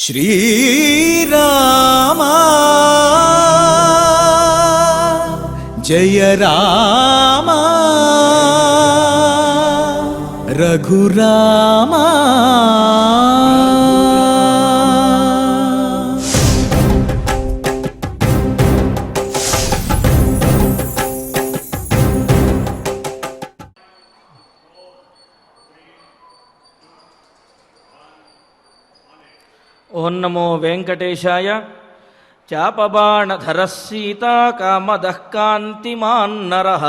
श्रीराम जय राम रघुराम। ओं नमो वेंकटेशाय। चापबाणधरः सीताकामदः कान्तिमान्नरः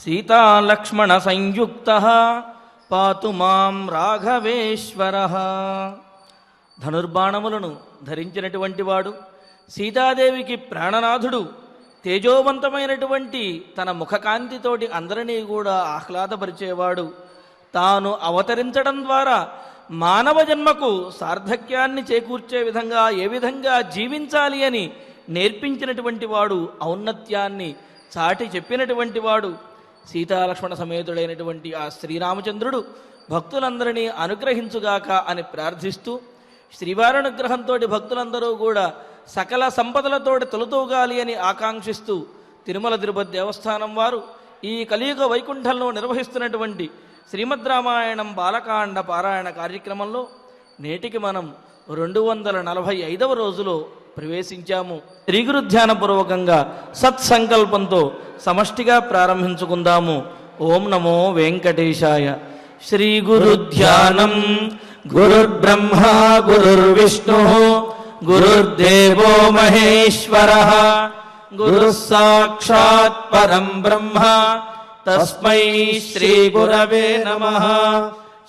सीतालक्ष्मणसंयुक्तः पातु मां రాఘవేశ్వరః। ధనుర్బాణములను ధరించినటువంటి వాడు, సీతాదేవికి ప్రాణనాథుడు, తేజోవంతమైనటువంటి తన ముఖకాంతితోటి అందరినీ కూడా ఆహ్లాదపరిచేవాడు, తాను అవతరించడం ద్వారా మానవ జన్మకు సార్థక్యాన్ని చేకూర్చే విధంగా ఏ విధంగా జీవించాలి అని నేర్పించినటువంటి వాడు, ఔన్నత్యాన్ని చాటి చెప్పినటువంటి వాడు, సీతాలక్ష్మణ సమేతుడైనటువంటి ఆ శ్రీరామచంద్రుడు భక్తులందరినీ అనుగ్రహించుగాక అని ప్రార్థిస్తూ, శ్రీవారి అనుగ్రహంతో భక్తులందరూ కూడా సకల సంపదలతోటి తొలతూగాలి అని ఆకాంక్షిస్తూ తిరుమల తిరుపతి దేవస్థానం వారు ఈ కలియుగ వైకుంఠంలో నిర్వహిస్తున్నటువంటి శ్రీమద్ రామాయణం బాలకాండ పారాయణ కార్యక్రమంలో నేటికి మనం 245వ రోజులో ప్రవేశించాము. శ్రీగురు ధ్యానపూర్వకంగా సత్సంకల్పంతో సమష్టిగా ప్రారంభించుకుందాము. ఓం నమో వెంకటేశాయ. శ్రీ గురు ధ్యానం. గురుర్బ్రహ్మ గురుర్విష్ణు గురుర్దేవో మహేశ్వరః గురుః సాక్షాత్ పరం బ్రహ్మ తస్మై శ్రీ గురవే నమః.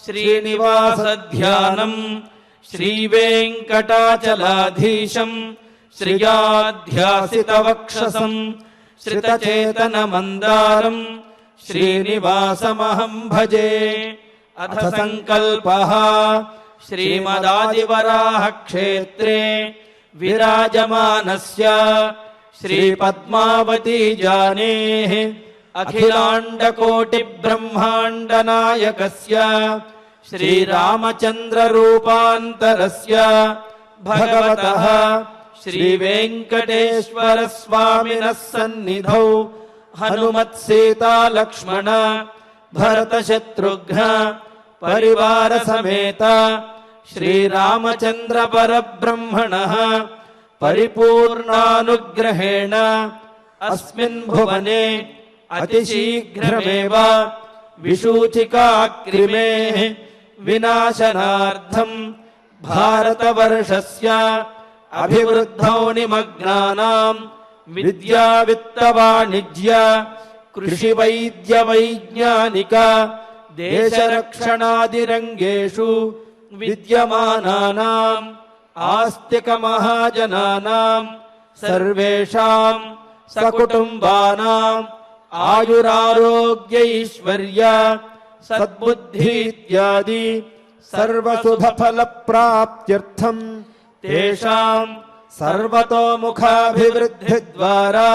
శ్రీనివాస ధ్యానం. శ్రీ వెంకటాచలాధీశం శ్రియాధ్యాసిత వక్షసం శ్రితచేతన మందారం శ్రీనివాసమహం భజే. అథ సంకల్పః. శ్రీమదాదివరాహ క్షేత్రే విరాజమానస్య శ్రీ పద్మావతీ జానేః అఖిలాండకోటి బ్రహ్మాండ నాయకస్య శ్రీరామచంద్ర రూపాంతరస్య భగవతః శ్రీ వెంకటేశ్వర స్వామినః సన్నిధౌ హనుమత్ సీతా లక్ష్మణ భరత శత్రుఘ్న పరివార సమేత శ్రీరామచంద్ర పరబ్రహ్మణః పరిపూర్ణానుగ్రహేణ అస్మిన్ భువనే అతిశీఘ్రమేవ విశూచికాక్రిమేః వినాశనార్థం భారతవర్షస్య అభివృద్ధౌ నిమగ్నానాం విద్యా విత్త వాణిజ్య కృషి వైద్య వైజ్ఞానిక దేశరక్షణాదిరంగేషు విద్యమానానాం ఆస్తిక మహాజనానాం సర్వేషాం సకుటుంబానాం ఆయురారోగ్యైశ్వర్య సద్బుద్ధి ఇత్యాది సర్వశుభఫల ప్రాప్త్యర్థం తేషాం సర్వతోముఖాభివృద్ధి ద్వారా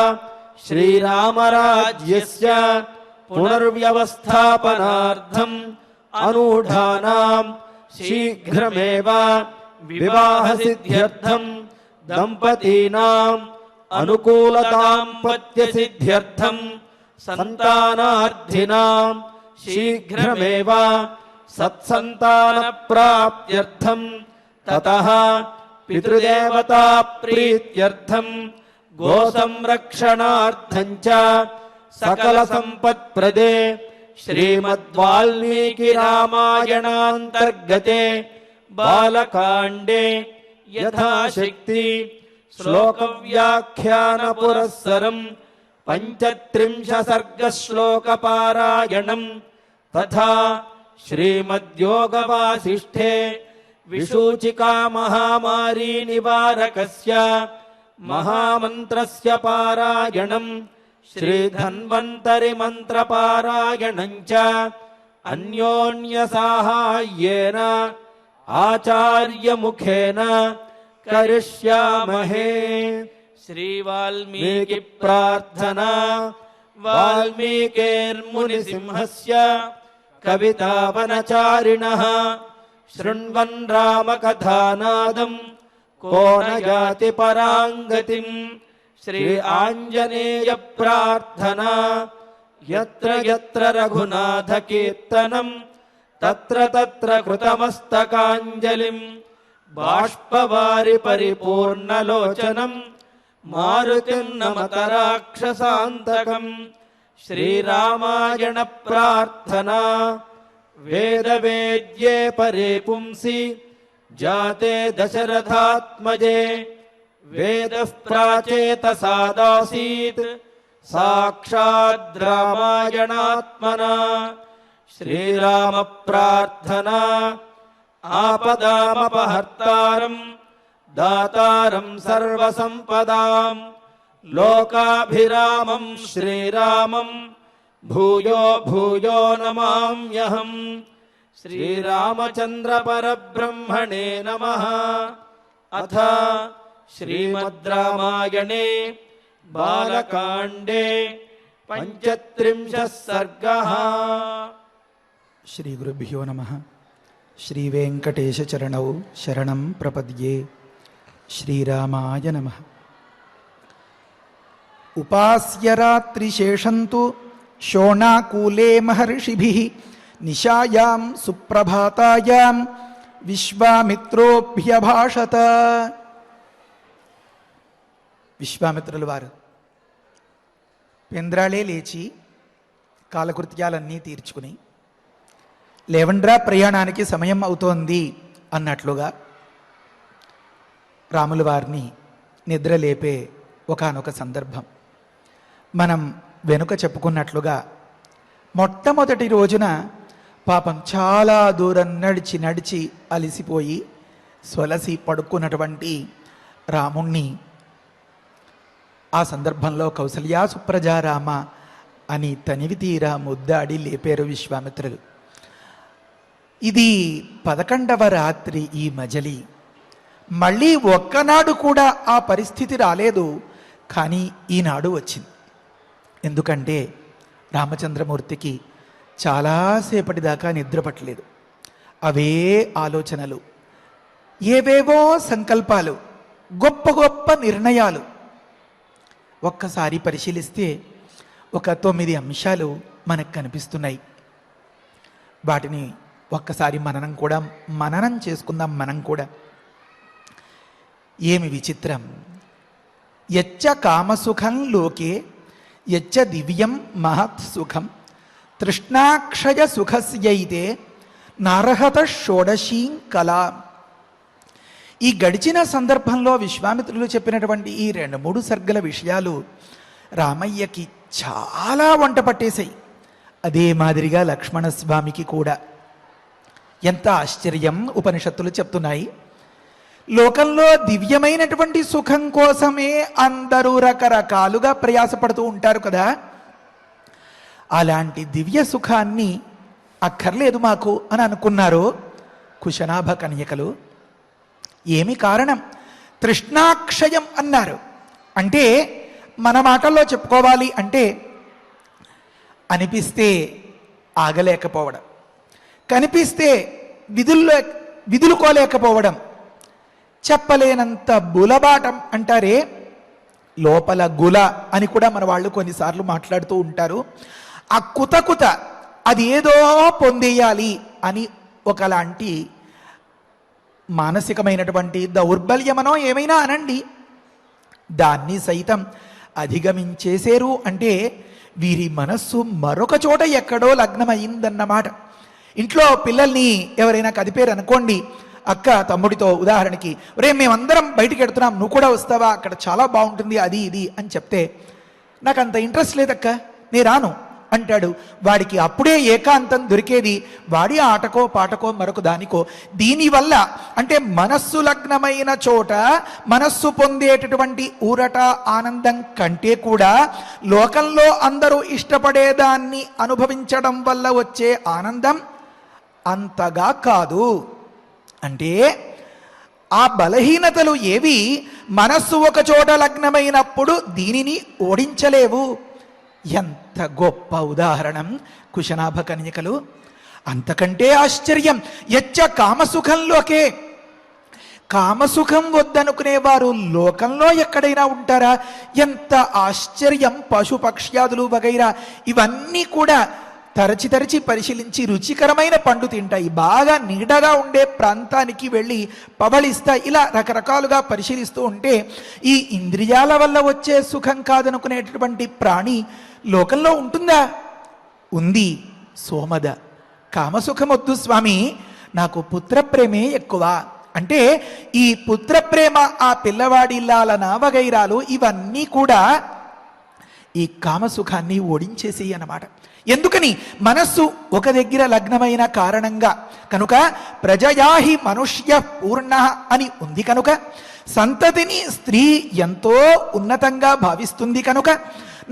శ్రీరామరాజ్యస్య పునర్వ్యవస్థాపనార్థం అనూఢానాం శీఘ్రమేవ వివాహసిద్ధ్యర్థం దంపతీనాం అనుకూల దాంపత్య సిద్ధ్యర్థం సంతానార్థినాం శీఘ్రమేవ సత్సంతాన ప్రాప్త్యర్థం తతః పితృదేవతా ప్రీత్యర్థం గోసంరక్షణార్థం చ సకల సంపత్ప్రదే శ్రీమద్వాల్మీకి రామాయణాంతర్గతే బాలకాండే యథాశక్తి శ్లోక వ్యాఖ్యాన పురస్సరం 35 సర్గ శ్లోక పారాయణం తథా శ్రీమద్యోగవాసిష్ఠే విశూచికా మహామారీ నివారకస్య మహామంత్రస్య పారాయణం శ్రీధన్వంతరి మంత్ర పారాయణం చ అన్యోన్య సాహాయ్యేన ఆచార్య ముఖేన కరిష్యామహే. శ్రీ వాల్మీకి ప్రార్థనా. వాల్మీకిర్మునిసింహస్య కవితావనచారిణః శృణ్వన్ రామకథానాదం को न याति पराङ्गतिम् श्री आञ्जनेय प्रार्थना यत्र यत्र रघुनाथ कीर्तनम् तत्र तत्र कृतमस्तकाञ्जलिम् बाष्पवारि परिपूर्णलोचनम् मारुतिम् नमत राक्षसान्तकम् श्रीरामायण प्रार्थना वेदवेद्ये परे पुंसि जाते दशरथात्मजे वेदः प्राचेतसादासीत् साक्षाद् रामायणात्मना श्रीराम प्रार्थना आपदामपहर्तारम् दातारम् सर्वसम्पदाम् लोकाभिरामम् श्रीरामम् भूयो भूयो नमाम्यहम् श्रीरामचन्द्र परब्रह्मणे नमः। अथ श्रीमद् रामायणे बालकाण्डे 35 सर्गः। శ్రీ గురుభ్యో నమః. శ్రీ వెంకటేశ చరణౌ శరణం ప్రపద్యే. శ్రీరామాయ నమః. ఉపాస్య రాత్రిశేషంతు శోణాకూలే మహర్షిభిః నిశాయాం సుప్రభాతాయాం విశ్వామిత్రోభ్యభాషత. విశ్వామిత్రుల వారు పెంద్రాళే లేచి కాలకృత్యాలన్నీ తీర్చుకుని లేవండ్రా ప్రయాణానికి సమయం అవుతోంది అన్నట్లుగా రాముల వారిని నిద్రలేపే ఒకానొక సందర్భం. మనం వెనుక చెప్పుకున్నట్లుగా మొట్టమొదటి రోజున పాపం చాలా దూరం నడిచి నడిచి అలిసిపోయి సొలసి పడుకున్నటువంటి రాముణ్ణి ఆ సందర్భంలో కౌసల్యా సుప్రజారామ అని తనివి తీరా ముద్దాడి లేపారు విశ్వామిత్రులు. ఇది 11వ రాత్రి. ఈ మజలి మళ్ళీ ఒక్కనాడు కూడా ఆ పరిస్థితి రాలేదు, కానీ ఈనాడు వచ్చింది. ఎందుకంటే రామచంద్రమూర్తికి చాలాసేపటిదాకా నిద్ర పట్టలేదు. అవే ఆలోచనలు, ఏవేవో సంకల్పాలు, గొప్ప గొప్ప నిర్ణయాలు. ఒక్కసారి పరిశీలిస్తే ఒక 9 అంశాలు మనకు కనిపిస్తున్నాయి. వాటిని ఒక్కసారి మననం చేసుకుందాం. మనం కూడా ఏమి విచిత్రం. యచ్చ కామసుఖం లోకే యచ్చ దివ్యం మహత్ సుఖం తృష్ణాక్షయ సుఖస్యైతే నారహత షోడశీం కళా. ఈ గడిచిన సందర్భంలో విశ్వామిత్రులు చెప్పినటువంటి ఈ 2-3 సర్గల విషయాలు రామయ్యకి చాలా వంట పట్టేశాయి. అదే మాదిరిగా లక్ష్మణస్వామికి కూడా. ఎంత ఆశ్చర్యం! ఉపనిషత్తులు చెప్తున్నాయి, లోకంలో దివ్యమైనటువంటి సుఖం కోసమే అందరూ రకరకాలుగా ప్రయాసపడుతూ ఉంటారు కదా. అలాంటి దివ్య సుఖాన్ని అక్కర్లేదు మాకు అని అనుకున్నారు కుశనాభ కన్యకలు. ఏమి కారణం? తృష్ణాక్షయం అన్నారు. అంటే మన మాటల్లో చెప్పుకోవాలి అంటే అనిపిస్తే ఆగలేకపోవడం, కనిపిస్తే విదులుకోలేకపోవడం, చెప్పలేనంత బులబాటం అంటారే, లోపల గుల అని కూడా మన వాళ్ళు కొన్నిసార్లు మాట్లాడుతూ ఉంటారు. ఆ కుత అది ఏదో పొందేయాలి అని ఒకలాంటి మానసికమైనటువంటి దౌర్బల్యమనో ఏమైనా అనండి, దాన్ని సైతం అధిగమించేశారు అంటే వీరి మనస్సు మరొక చోట ఎక్కడో లగ్నమైందన్నమాట. ఇంట్లో పిల్లల్ని ఎవరైనా కదిపారు అనుకోండి, అక్క తమ్ముడితో ఉదాహరణకి, ఒరే మేమందరం బయటికి వెడుతున్నాం, నువ్వు కూడా వస్తావా, అక్కడ చాలా బాగుంటుంది అది ఇది అని చెప్తే, నాకు అంత ఇంట్రెస్ట్ లేదక్క నే రాను అంటాడు. వాడికి అప్పుడే ఏకాంతం దొరికేది వాడి ఆటకో పాటకో మరొక దానికో. దీనివల్ల అంటే మనస్సు లగ్నమైన చోట మనస్సు పొందేటటువంటి ఊరట ఆనందం కంటే కూడా లోకంలో అందరూ ఇష్టపడేదాన్ని అనుభవించడం వల్ల వచ్చే ఆనందం అంతగా కాదు. అంటే ఆ బలహీనతలు ఏవి మనస్సు ఒక చోట లగ్నమైనప్పుడు దీనిని ఓడించలేవు. ఎంత గొప్ప ఉదాహరణం కుశనాభ కన్యకలు. అంతకంటే ఆశ్చర్యం, యచ్చ కామసుఖంలోకే కామసుఖం వద్దనుకునేవారు లోకంలో ఎక్కడైనా ఉంటారా? ఎంత ఆశ్చర్యం! పశుపక్ష్యాదులు వగైరా ఇవన్నీ కూడా తరచి తరచి పరిశీలించి రుచికరమైన పండు తింటాయి, బాగా నీడగా ఉండే ప్రాంతానికి వెళ్ళి పవళిస్తాయి. ఇలా రకరకాలుగా పరిశీలిస్తూ ఉంటే ఈ ఇంద్రియాల వల్ల వచ్చే సుఖం కాదనుకునేటటువంటి ప్రాణి లోకంలో ఉంటుందా? ఉంది. సోమద, కామసుఖం వద్దు స్వామి, నాకు పుత్రప్రేమే ఎక్కువ అంటే ఈ పుత్రప్రేమ, ఆ పిల్లవాడి లాలన వగైరాలు ఇవన్నీ కూడా ఈ కామసుఖాన్ని ఓడించేసి అన్నమాట. ఎందుకని? మనస్సు ఒక దగ్గర లగ్నమైన కారణంగా కనుక. ప్రజయాహి మనుష్య పూర్ణ అని ఉంది కనుక, సంతతిని స్త్రీ ఎంతో ఉన్నతంగా భావిస్తుంది కనుక,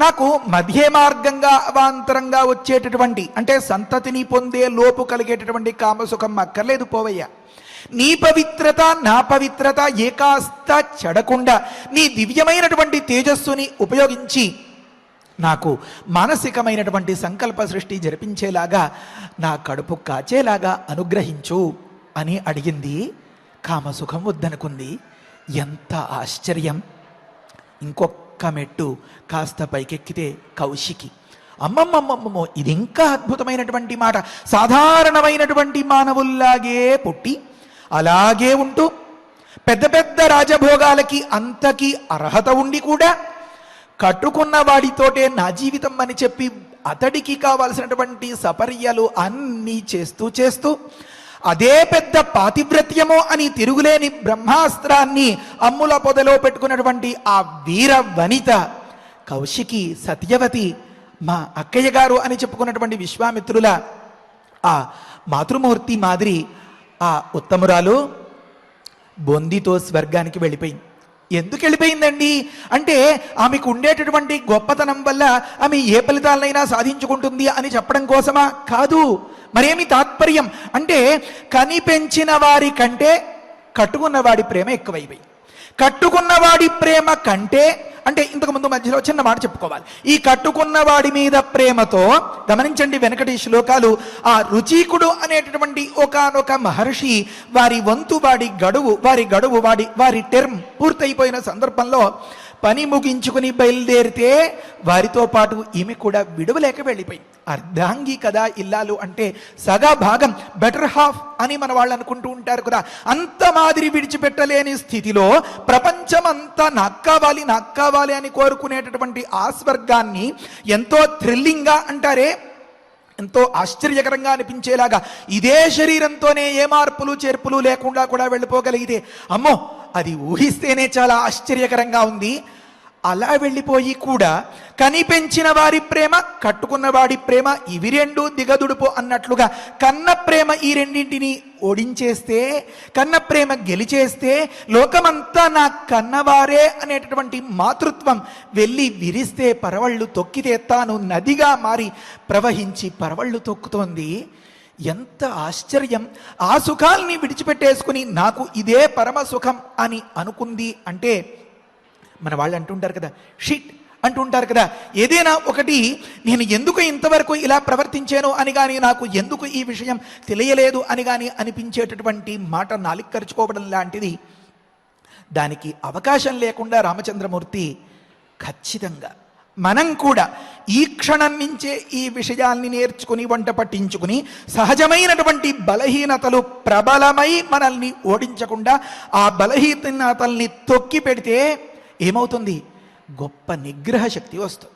నాకు మధ్య మార్గంగా అవాంతరంగా వచ్చేటటువంటి అంటే సంతతిని పొందే లోపు కలిగేటటువంటి కామసుఖం అక్కర్లేదు పోవయ్యా. నీ పవిత్రత నా పవిత్రత ఏకాస్త చెడకుండా నీ దివ్యమైనటువంటి తేజస్సుని ఉపయోగించి నాకు మానసికమైనటువంటి సంకల్ప సృష్టి జరిపించేలాగా, నా కడుపు కాచేలాగా అనుగ్రహించు అని అడిగింది. కామసుఖం వద్దనుకుంది. ఎంత ఆశ్చర్యం! ఇంకొక్క మెట్టు కాస్త పైకెక్కితే కౌశికి, అమ్మమ్మమ్మమ్మో, ఇది ఇంకా అద్భుతమైనటువంటి మాట. సాధారణమైనటువంటి మానవుల్లాగే పుట్టి అలాగే ఉంటూ పెద్ద పెద్ద రాజభోగాలకి అంతకి అర్హత ఉండి కూడా కట్టుకున్న వాడితోటే నా జీవితం అని చెప్పి అతడికి కావాల్సినటువంటి సపర్యలు అన్నీ చేస్తూ చేస్తూ అదే పెద్ద పాతివ్రత్యమో అని తిరుగులేని బ్రహ్మాస్త్రాన్ని అమ్ముల పొదలో పెట్టుకున్నటువంటి ఆ వీర వనిత కౌశికి, సత్యవతి, మా అక్కయ్య గారు అని చెప్పుకున్నటువంటి విశ్వామిత్రుల ఆ మాతృమూర్తి మాదిరి ఆ ఉత్తమురాలు బొందితో స్వర్గానికి వెళ్ళిపోయింది. ఎందుకు వెళ్ళిపోయిందండి అంటే ఆమెకు ఉండేటటువంటి గొప్పతనం వల్ల ఆమె ఏ ఫలితాలనైనా సాధించుకుంటుంది అని చెప్పడం కోసమా? కాదు. మరేమి తాత్పర్యం అంటే కనిపెంచిన వారి కంటే కట్టుకున్నవాడి ప్రేమ ఎక్కువైపోయింది. కట్టుకున్నవాడి ప్రేమ కంటే అంటే ఇంతకుముందు మధ్యలో చిన్న మాట చెప్పుకోవాలి. ఈ కట్టుకున్నవాడి మీద ప్రేమతో గమనించండి వెనకటి శ్లోకాలు. ఆ రుచీకుడు అనేటటువంటి ఒకానొక మహర్షి వారి వంతు వారి గడువు వారి టెర్మ్ పూర్తయిపోయిన సందర్భంలో పని ముగించుకుని బయలుదేరితే వారితో పాటు ఈమె కూడా విడువలేక వెళ్ళిపోయింది. అర్ధాంగి కదా ఇల్లాలు అంటే, సగా భాగం, బెటర్ హాఫ్ అని మన వాళ్ళు అనుకుంటూ ఉంటారు కదా. అంత మాదిరి విడిచిపెట్టలేని స్థితిలో ప్రపంచమంతా నాకు కావాలి అని కోరుకునేటటువంటి ఆ స్వర్గాన్ని ఎంతో థ్రిల్లింగ్గా అంటారే, ఎంతో ఆశ్చర్యకరంగా అనిపించేలాగా ఇదే శరీరంతోనే ఏ మార్పులు చేర్పులు లేకుండా కూడా వెళ్ళిపోగలిగితే, అమ్మో అది ఊహిస్తేనే చాలా ఆశ్చర్యకరంగా ఉంది. అలా వెళ్ళిపోయి కూడా కనిపెంచిన వారి ప్రేమ, కట్టుకున్న వాడి ప్రేమ ఇవి రెండు దిగదుడుపు అన్నట్లుగా కన్న ప్రేమ ఈ రెండింటిని ఓడించేస్తే, కన్న ప్రేమ గెలిచేస్తే లోకమంతా నా కన్నవారే అనేటటువంటి మాతృత్వం వెళ్ళి విరిస్తే, పరవళ్ళు తొక్కితే తాను నదిగా మారి ప్రవహించి పరవళ్ళు తొక్కుతోంది. ఎంత ఆశ్చర్యం! ఆ సుఖాల్ని విడిచిపెట్టేసుకుని నాకు ఇదే పరమ సుఖం అని అనుకుంది అంటే, మన వాళ్ళు అంటుంటారు కదా, షిట్ అంటుంటారు కదా, ఏదైనా ఒకటి నేను ఎందుకు ఇంతవరకు ఇలా ప్రవర్తించాను అని కానీ, నాకు ఎందుకు ఈ విషయం తెలియలేదు అని కానీ అనిపించేటటువంటి మాట నాలిక్కరుచుకోవడం లాంటిది. దానికి అవకాశం లేకుండా రామచంద్రమూర్తి ఖచ్చితంగా మనం కూడా ఈ క్షణం నుంచే ఈ విషయాల్ని నేర్చుకుని వంట పట్టించుకుని సహజమైనటువంటి బలహీనతలు ప్రబలమై మనల్ని ఓడించకుండా ఆ బలహీనతల్ని తొక్కి పెడితే ఏమవుతుంది? గొప్ప నిగ్రహ శక్తి వస్తుంది.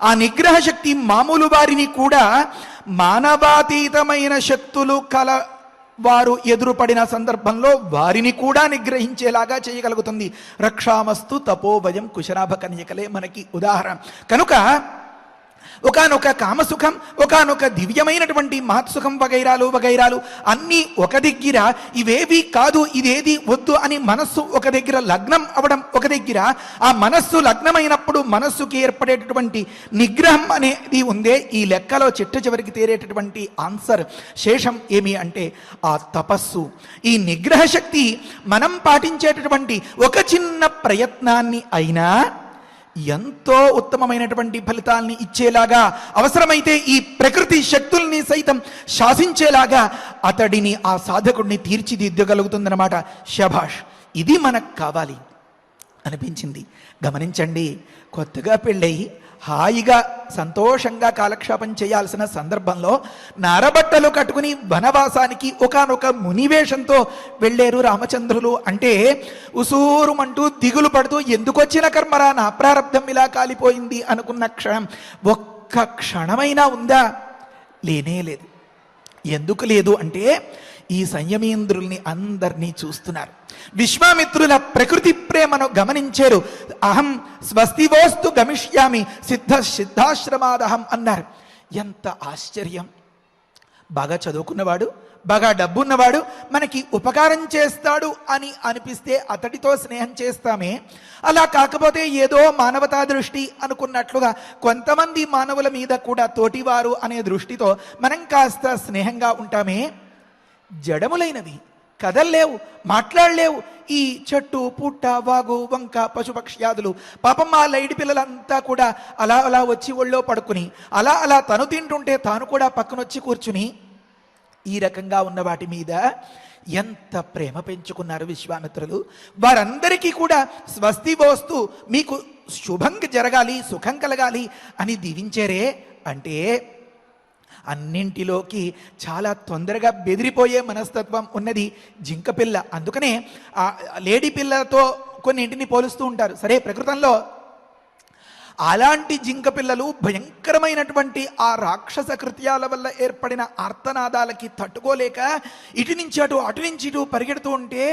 ఆ నిగ్రహ శక్తి మామూలు వారిని కూడా మానవాతీతమైన శక్తులు కల వారు ఎదురుపడిన సందర్భంలో వారిని కూడా నిగ్రహించేలాగా చేయగలుగుతుంది. రక్షామస్తు తపోవయం కుశనాభ కన్యకలే మనకి ఉదాహరణ. కనుక ఒకానొక కామసుఖం, ఒకానొక దివ్యమైనటువంటి మహత్సుఖం వగైరాలు అన్నీ ఒక దగ్గర, ఇవేవి కాదు ఇదేది వద్దు అని మనస్సు ఒక దగ్గర లగ్నం అవడం ఒక దగ్గర, ఆ మనస్సు లగ్నమైనప్పుడు మనస్సుకి ఏర్పడేటటువంటి నిగ్రహం అనేది ఉందే, ఈ లెక్కలో చిట్ట చివరికి తేరేటటువంటి ఆన్సర్ శేషం ఏమి అంటే ఆ తపస్సు. ఈ నిగ్రహ శక్తి మనం పాటించేటటువంటి ఒక చిన్న ప్రయత్నాన్ని అయినా ఎంతో ఉత్తమమైనటువంటి ఫలితాల్ని ఇచ్చేలాగా, అవసరమైతే ఈ ప్రకృతి శక్తుల్ని సైతం శాసించేలాగా అతడిని, ఆ సాధకుడిని తీర్చిదిద్దగలుగుతుందన్నమాట. శభాష్! ఇది మనకు కావాలి అనిపించింది. గమనించండి, కొత్తగా పెళ్ళయి హాయిగా సంతోషంగా కాలక్షేపం చేయాల్సిన సందర్భంలో నారబట్టలు కట్టుకుని వనవాసానికి ఒకానొక మునివేషంతో వెళ్ళారు రామచంద్రులు. అంటే ఉసూరుమంటూ దిగులు పడుతూ ఎందుకొచ్చిన కర్మరా, నా ప్రారంధం ఇలా కాలిపోయింది అనుకున్న క్షణం ఒక్క క్షణమైనా ఉందా? లేనే లేదు. ఎందుకు లేదు అంటే ఈ సంయమేంద్రుల్ని అందరినీ చూస్తున్నారు. విశ్వామిత్రుల ప్రకృతి ప్రేమను గమనించారు. అహం స్వస్తివోస్తు గమిష్యామి సిద్ధాశ్రమాదహం అన్నారు. ఎంత ఆశ్చర్యం! బాగా చదువుకున్నవాడు, బాగా డబ్బున్నవాడు మనకి ఉపకారం చేస్తాడు అని అనిపిస్తే అతడితో స్నేహం చేస్తామే. అలా కాకపోతే ఏదో మానవతా దృష్టి అనుకున్నట్లుగా కొంతమంది మానవుల మీద కూడా తోటివారు అనే దృష్టితో మనం కాస్త స్నేహంగా ఉంటామే. జడములైనవి, కదల్లేవు, మాట్లాడలేవు. ఈ చెట్టు, పుట్ట, వాగు, వంక, పశుపక్ష్యాదులు పాపం ఆ లైడి పిల్లలంతా కూడా అలా అలా వచ్చి ఒళ్ళో పడుకుని అలా అలా తను తింటుంటే తాను కూడా పక్కనొచ్చి కూర్చుని ఈ రకంగా ఉన్న వాటి మీద ఎంత ప్రేమ పెంచుకున్నారు విశ్వామిత్రులు. వారందరికీ కూడా స్వస్తి వస్తు, మీకు శుభం జరగాలి, సుఖం కలగాలి అని దీవించారే. అంటే అన్నింటిలోకి చాలా తొందరగా బెదిరిపోయే మనస్తత్వం ఉన్నది జింక పిల్ల. అందుకనే ఆ లేడీ పిల్లలతో కొన్నింటిని పోలుస్తూ ఉంటారు. సరే, ప్రకృతంలో అలాంటి జింక పిల్లలు భయంకరమైనటువంటి ఆ రాక్షస కృత్యాల వల్ల ఏర్పడిన ఆర్తనాదాలకి తట్టుకోలేక ఇటు నుంచి అటు, అటు నుంచి ఇటు పరిగెడుతూ ఉంటే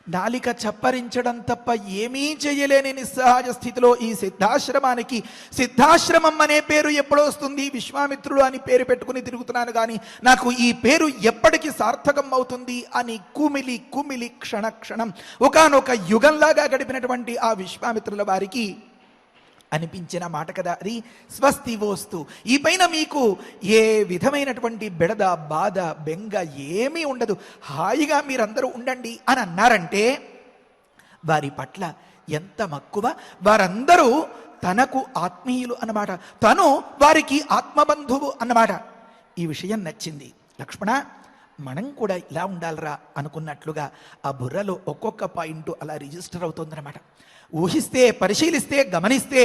నాలిక చప్పరించడం తప్ప ఏమీ చేయలేని నిస్సహాయ స్థితిలో ఈ సిద్ధాశ్రమానికి సిద్ధాశ్రమం అనే పేరు ఎప్పుడో వస్తుంది, విశ్వామిత్రుడు అని పేరు పెట్టుకుని తిరుగుతున్నాను కానీ నాకు ఈ పేరు ఎప్పటికీ సార్థకం అవుతుంది అని కుమిలి కుమిలి క్షణ క్షణం ఒకానొక యుగంలాగా గడిపినటువంటి ఆ విశ్వామిత్రుల వారికి అనిపించిన మాట కదా అది. స్వస్తి వస్తు, ఈ పైన మీకు ఏ విధమైనటువంటి బెడద, బాధ, బెంగ ఏమీ ఉండదు, హాయిగా మీరందరూ ఉండండి అని అన్నారంటే వారి పట్ల ఎంత మక్కువ. వారందరూ తనకు ఆత్మీయులు అన్నమాట, తను వారికి ఆత్మబంధువు అన్నమాట. ఈ విషయం నచ్చింది. లక్ష్మణ, మనం కూడా ఇలా ఉండాలరా అనుకున్నట్లుగా ఆ బుర్రలో ఒక్కొక్క పాయింట్ అలా రిజిస్టర్ అవుతుందన్నమాట. ఊహిస్తే, పరిశీలిస్తే, గమనిస్తే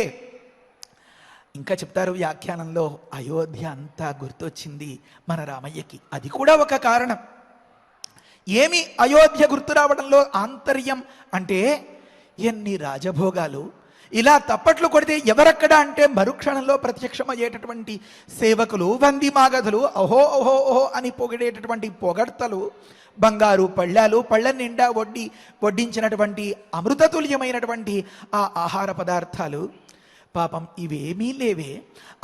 ఇంకా చెప్తారు వ్యాఖ్యానంలో, అయోధ్య అంతా గుర్తొచ్చింది మన రామయ్యకి. అది కూడా ఒక కారణం. ఏమి అయోధ్య గుర్తు రావడంలో ఆంతర్యం అంటే ఎన్ని రాజభోగాలు. ఇలా తప్పట్లు కొడితే ఎవరక్కడ అంటే మరుక్షణంలో ప్రత్యక్షమయ్యేటటువంటి సేవకులు, వంది మాగధులు, అహో ఓహో ఓహో అని పొగిడేటటువంటి పొగడ్తలు, బంగారు పళ్ళాలు, పళ్ళ నిండా వడ్డించినటువంటి అమృతతుల్యమైనటువంటి ఆ ఆహార పదార్థాలు. పాపం ఇవేమీ లేవే.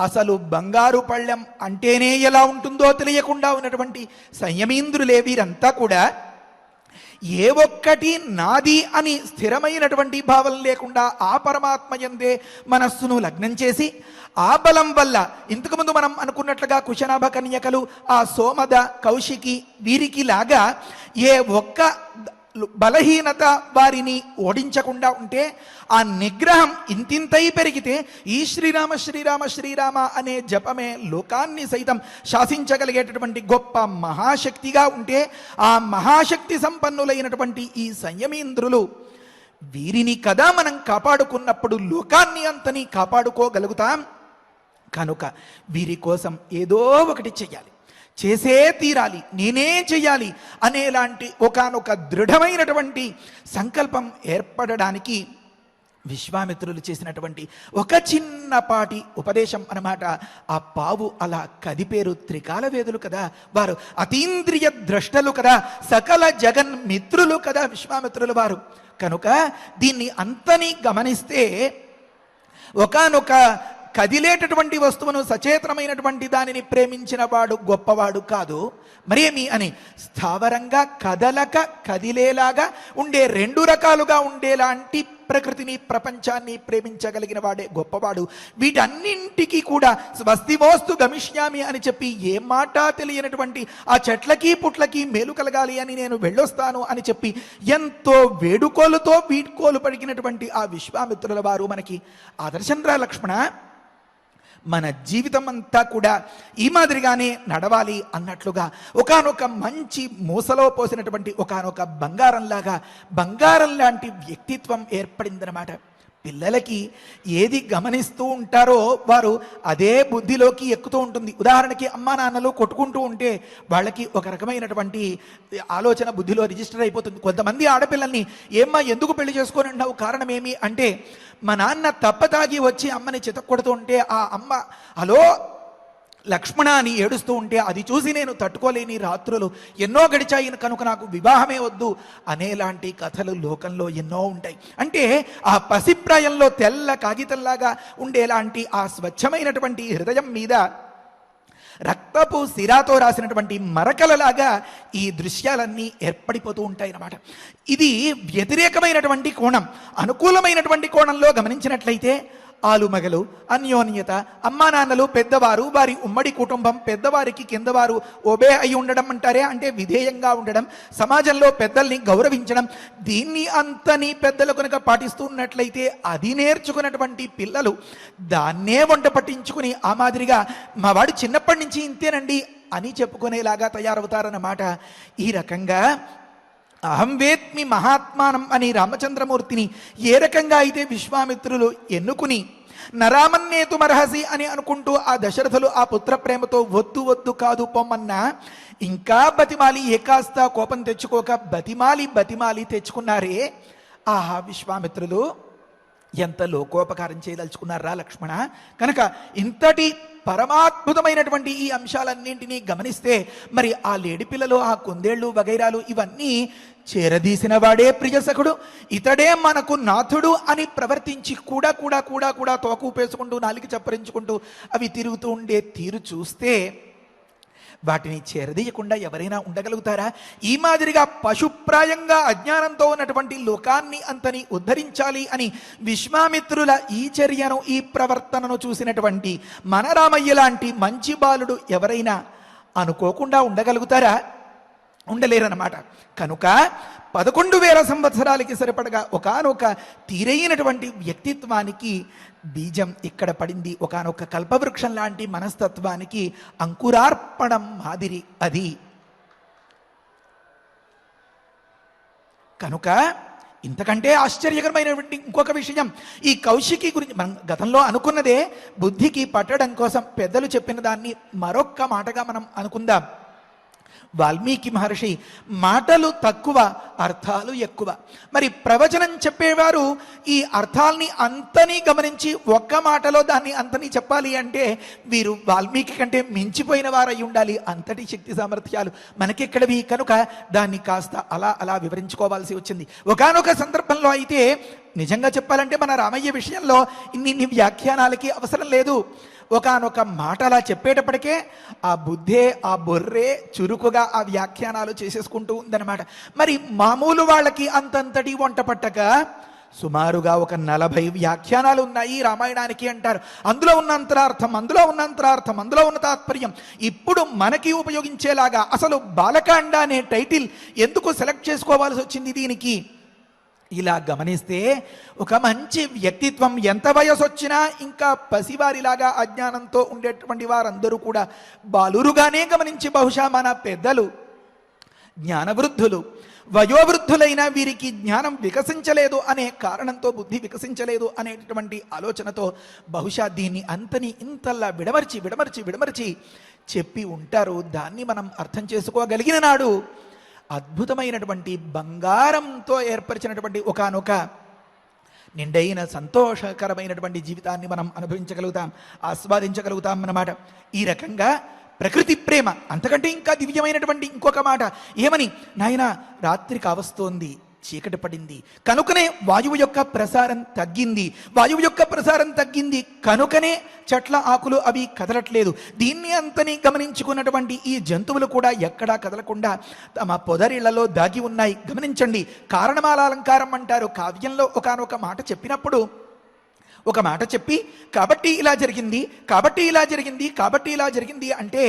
అసలు బంగారు పళ్ళెం అంటేనే ఎలా ఉంటుందో తెలియకుండా ఉన్నటువంటి సంయమీంద్రులే వీరంతా కూడా ఏ ఒక్కటి నాది అని స్థిరమైనటువంటి భావం లేకుండా ఆ పరమాత్మ యందే మనస్సును లగ్నం చేసి ఆ బలం వల్ల ఇంతకుముందు మనం అనుకున్నట్లుగా కుశనాభ కన్యకలు, ఆ సోమద, కౌశికి వీరికి లాగా ఏ ఒక్క బలహీనత వారిని ఓడించకుండా ఉంటే ఆ నిగ్రహం ఇంతింతై పెరిగితే ఈ శ్రీరామ శ్రీరామ శ్రీరామ అనే జపమే లోకాన్ని సైతం శాసించగలిగేటటువంటి గొప్ప మహాశక్తిగా ఉంటే ఆ మహాశక్తి సంపన్నులైనటువంటి ఈ సంయమీంద్రులు వీరిని కదా మనం కాపాడుకున్నప్పుడు లోకాన్ని అంతని కాపాడుకోగలుగుతాం. కనుక వీరి కోసం ఏదో ఒకటి చెయ్యాలి, చేసే తీరాలి, నేనే చెయ్యాలి అనేలాంటి ఒకానొక దృఢమైనటువంటి సంకల్పం ఏర్పడడానికి విశ్వామిత్రులు చేసినటువంటి ఒక చిన్నపాటి ఉపదేశం అన్నమాట. ఆ పావు అలా కదిపేరు త్రికాల వేదులు కదా, వారు అతీంద్రియ ద్రష్టలు కదా, సకల జగన్మిత్రులు కదా విశ్వామిత్రులు వారు. కనుక దీన్ని అంతని గమనిస్తే ఒకానొక కదిలేటటువంటి వస్తువును, సచేతనమైనటువంటి దానిని ప్రేమించిన వాడు గొప్పవాడు కాదు మరేమి అని స్థావరంగా కదలక కదిలేలాగా ఉండే, రెండు రకాలుగా ఉండేలాంటి ప్రకృతిని, ప్రపంచాన్ని ప్రేమించగలిగిన వాడే గొప్పవాడు. వీటన్నింటికి కూడా స్వస్తివోస్తు గమిష్యామి అని చెప్పి ఏ మాట తెలియనటువంటి ఆ చెట్లకి పుట్లకి మేలు కలగాలి అని నేను వెళ్ళొస్తాను అని చెప్పి ఎంతో వేడుకోలుతో వీడ్కోలు పడిగినటువంటి ఆ విశ్వామిత్రుల వారు మనకి ఆదర్శంరా లక్ష్మణ. మన జీవితం అంతా కూడా ఈ మాదిరిగానే నడవాలి అన్నట్లుగా ఒకానొక మంచి మూసలో పోసినటువంటి ఒకానొక బంగారం లాంటి వ్యక్తిత్వం ఏర్పడిందనమాట. పిల్లలకి ఏది గమనిస్తూ ఉంటారో వారు అదే బుద్ధిలోకి ఎక్కుతూ ఉంటుంది. ఉదాహరణకి అమ్మా నాన్నలు కొట్టుకుంటూ ఉంటే వాళ్ళకి ఒక రకమైనటువంటి ఆలోచన బుద్ధిలో రిజిస్టర్ అయిపోతుంది. కొంతమంది ఆడపిల్లల్ని ఏమ్మా ఎందుకు పెళ్లి చేసుకొని ఉన్నావు, కారణం ఏమి అంటే మా నాన్న తప్పతాగి వచ్చి అమ్మని చితక్కొడుతూ ఉంటే ఆ అమ్మ హలో లక్ష్మణ అని ఏడుస్తూ ఉంటే అది చూసి నేను తట్టుకోలేని రాత్రులు ఎన్నో గడిచాయి కనుక నాకు వివాహమే వద్దు అనేలాంటి కథలు లోకంలో ఎన్నో ఉంటాయి. అంటే ఆ పసిప్రాయంలో తెల్ల కాగితంలాగా ఉండేలాంటి ఆ స్వచ్ఛమైనటువంటి హృదయం మీద రక్తపు సిరాతో రాసినటువంటి మరకలలాగా ఈ దృశ్యాలన్నీ ఏర్పడిపోతూ ఉంటాయి అన్నమాట. ఇది వ్యతిరేకమైనటువంటి కోణం. అనుకూలమైనటువంటి కోణంలో గమనించినట్లయితే ఆలుమగలు, అన్యోన్యత, అమ్మా నాన్నలు, పెద్దవారు, వారి ఉమ్మడి కుటుంబం, పెద్దవారికి కిందవారు ఒబే అయి ఉండడం అంటారే, అంటే విధేయంగా ఉండడం, సమాజంలో పెద్దల్ని గౌరవించడం, దీన్ని అంతని పెద్దలు కనుక పాటిస్తూ ఉన్నట్లయితే అది నేర్చుకున్నటువంటి పిల్లలు దాన్నే వంట పట్టించుకుని ఆ మాదిరిగా మా వాడు చిన్నప్పటి నుంచి ఇంతేనండి అని చెప్పుకునేలాగా తయారవుతారన్నమాట. ఈ రకంగా అహం వేత్మి మహాత్మానం అని రామచంద్రమూర్తిని ఏ రకంగా అయితే విశ్వామిత్రులు ఎన్నుకుని నరామన్నేతు మర్హసి అని అనుకుంటూ ఆ దశరథులు ఆ పుత్ర ప్రేమతో వద్దు వద్దు కాదు పొమ్మన్నా ఇంకా బతిమాలి ఏకాస్త కోపం తెచ్చుకోక బతిమాలి తెచ్చుకున్నారే. ఆహా విశ్వామిత్రులు ఎంత లోకోపకారం చేయదలుచుకున్నారా లక్ష్మణ. కనుక ఇంతటి పరమాద్భుతమైనటువంటి ఈ అంశాలన్నింటినీ గమనిస్తే మరి ఆ లేడిపిల్లలు, ఆ కుందేళ్లు వగైరాలు ఇవన్నీ చేరదీసిన వాడే ప్రియసఖుడు, ఇతడే మనకు నాథుడు అని ప్రవర్తించి కూడా కూడా కూడా కూడా తోకూపేసుకుంటూ నాలికి చప్పరించుకుంటూ అవి తిరుగుతూ ఉండే తీరు చూస్తే వాటిని చేరదీయకుండా ఎవరైనా ఉండగలుగుతారా? ఈ మాదిరిగా పశుప్రాయంగా అజ్ఞానంతో ఉన్నటువంటి లోకాన్ని అంతని ఉద్ధరించాలి అని విశ్వామిత్రుల ఈ చర్యను, ఈ ప్రవర్తనను చూసినటువంటి మన రామయ్య లాంటి మంచి బాలుడు ఎవరైనా అనుకోకుండా ఉండగలుగుతారా? ఉండలేరన్నమాట. కనుక 11,000 సంవత్సరాలకి సరిపడగా ఒకానొక తీరైనటువంటి వ్యక్తిత్వానికి బీజం ఇక్కడ పడింది. ఒకానొక కల్పవృక్షం లాంటి మనస్తత్వానికి అంకురార్పణం మాదిరి అది. కనుక ఇంతకంటే ఆశ్చర్యకరమైనటువంటి ఇంకొక విషయం ఈ కౌశికి గురించి మనం గతంలో అనుకున్నదే. బుద్ధికి పట్టడం కోసం పెద్దలు చెప్పిన దాన్ని మరొక్క మాటగా మనం అనుకుందాం. వాల్మీకి మహర్షి మాటలు తక్కువ, అర్థాలు ఎక్కువ. మరి ప్రవచనం చెప్పేవారు ఈ అర్థాల్ని అంతని గమనించి ఒక్క మాటలో దాన్ని అంతని చెప్పాలి అంటే వీరు వాల్మీకి కంటే మించిపోయిన వారై ఉండాలి. అంతటి శక్తి సామర్థ్యాలు మనకెక్కడవి. కనుక దాన్ని కాస్త అలా అలా వివరించుకోవాల్సి వచ్చింది. ఒకానొక సందర్భంలో అయితే నిజంగా చెప్పాలంటే మన రామయ్య విషయంలో ఇన్ని వ్యాఖ్యానాలకి అవసరం లేదు. ఒకానొక మాట అలా చెప్పేటప్పటికే ఆ బుద్ధే, ఆ బొర్రే చురుకుగా ఆ వ్యాఖ్యానాలు చేసేసుకుంటూ ఉందన్నమాట. మరి మామూలు వాళ్ళకి అంతంతటి వంట పట్టక సుమారుగా ఒక 40 వ్యాఖ్యానాలు ఉన్నాయి రామాయణానికి అంటారు. అందులో ఉన్న అంతరార్థం, అందులో ఉన్న తాత్పర్యం ఇప్పుడు మనకి ఉపయోగించేలాగా అసలు బాలకాండ అనే టైటిల్ ఎందుకు సెలెక్ట్ చేసుకోవాల్సి వచ్చింది దీనికి? ఇలా గమనిస్తే ఒక మంచి వ్యక్తిత్వం, ఎంత వయసు వచ్చినా ఇంకా పసివారిలాగా అజ్ఞానంతో ఉండేటువంటి వారందరూ కూడా బాలురుగానే గమనించి బహుశా మన పెద్దలు జ్ఞానవృద్ధులు, వయోవృద్ధులైన వీరికి జ్ఞానం వికసించలేదు అనే కారణంతో, బుద్ధి వికసించలేదు అనేటటువంటి ఆలోచనతో బహుశా దీన్ని అంతని ఇంతల్లా విడమర్చి చెప్పి ఉంటారు. దాన్ని మనం అర్థం చేసుకోగలిగిన నాడు అద్భుతమైనటువంటి బంగారంతో ఏర్పరిచినటువంటి ఒకానొక నిండైన సంతోషకరమైనటువంటి జీవితాన్ని మనం అనుభవించగలుగుతాం, ఆస్వాదించగలుగుతాం అన్నమాట. ఈ రకంగా ప్రకృతి ప్రేమ అంతకంటే ఇంకా దివ్యమైనటువంటి ఇంకొక మాట ఏమని, నాయనా రాత్రి కావస్తోంది, చీకటి పడింది కనుకనే వాయువు యొక్క ప్రసారం తగ్గింది కనుకనే చెట్ల ఆకులు అవి కదలట్లేదు. దీన్ని అంతని గమనించుకున్నటువంటి ఈ జంతువులు కూడా ఎక్కడా కదలకుండా తమ పొదరిళ్లలో దాగి ఉన్నాయి. గమనించండి, కారణమాల అలంకారం అంటారు. కావ్యంలో ఒకానొక మాట చెప్పినప్పుడు ఒక మాట చెప్పి కాబట్టి ఇలా జరిగింది అంటే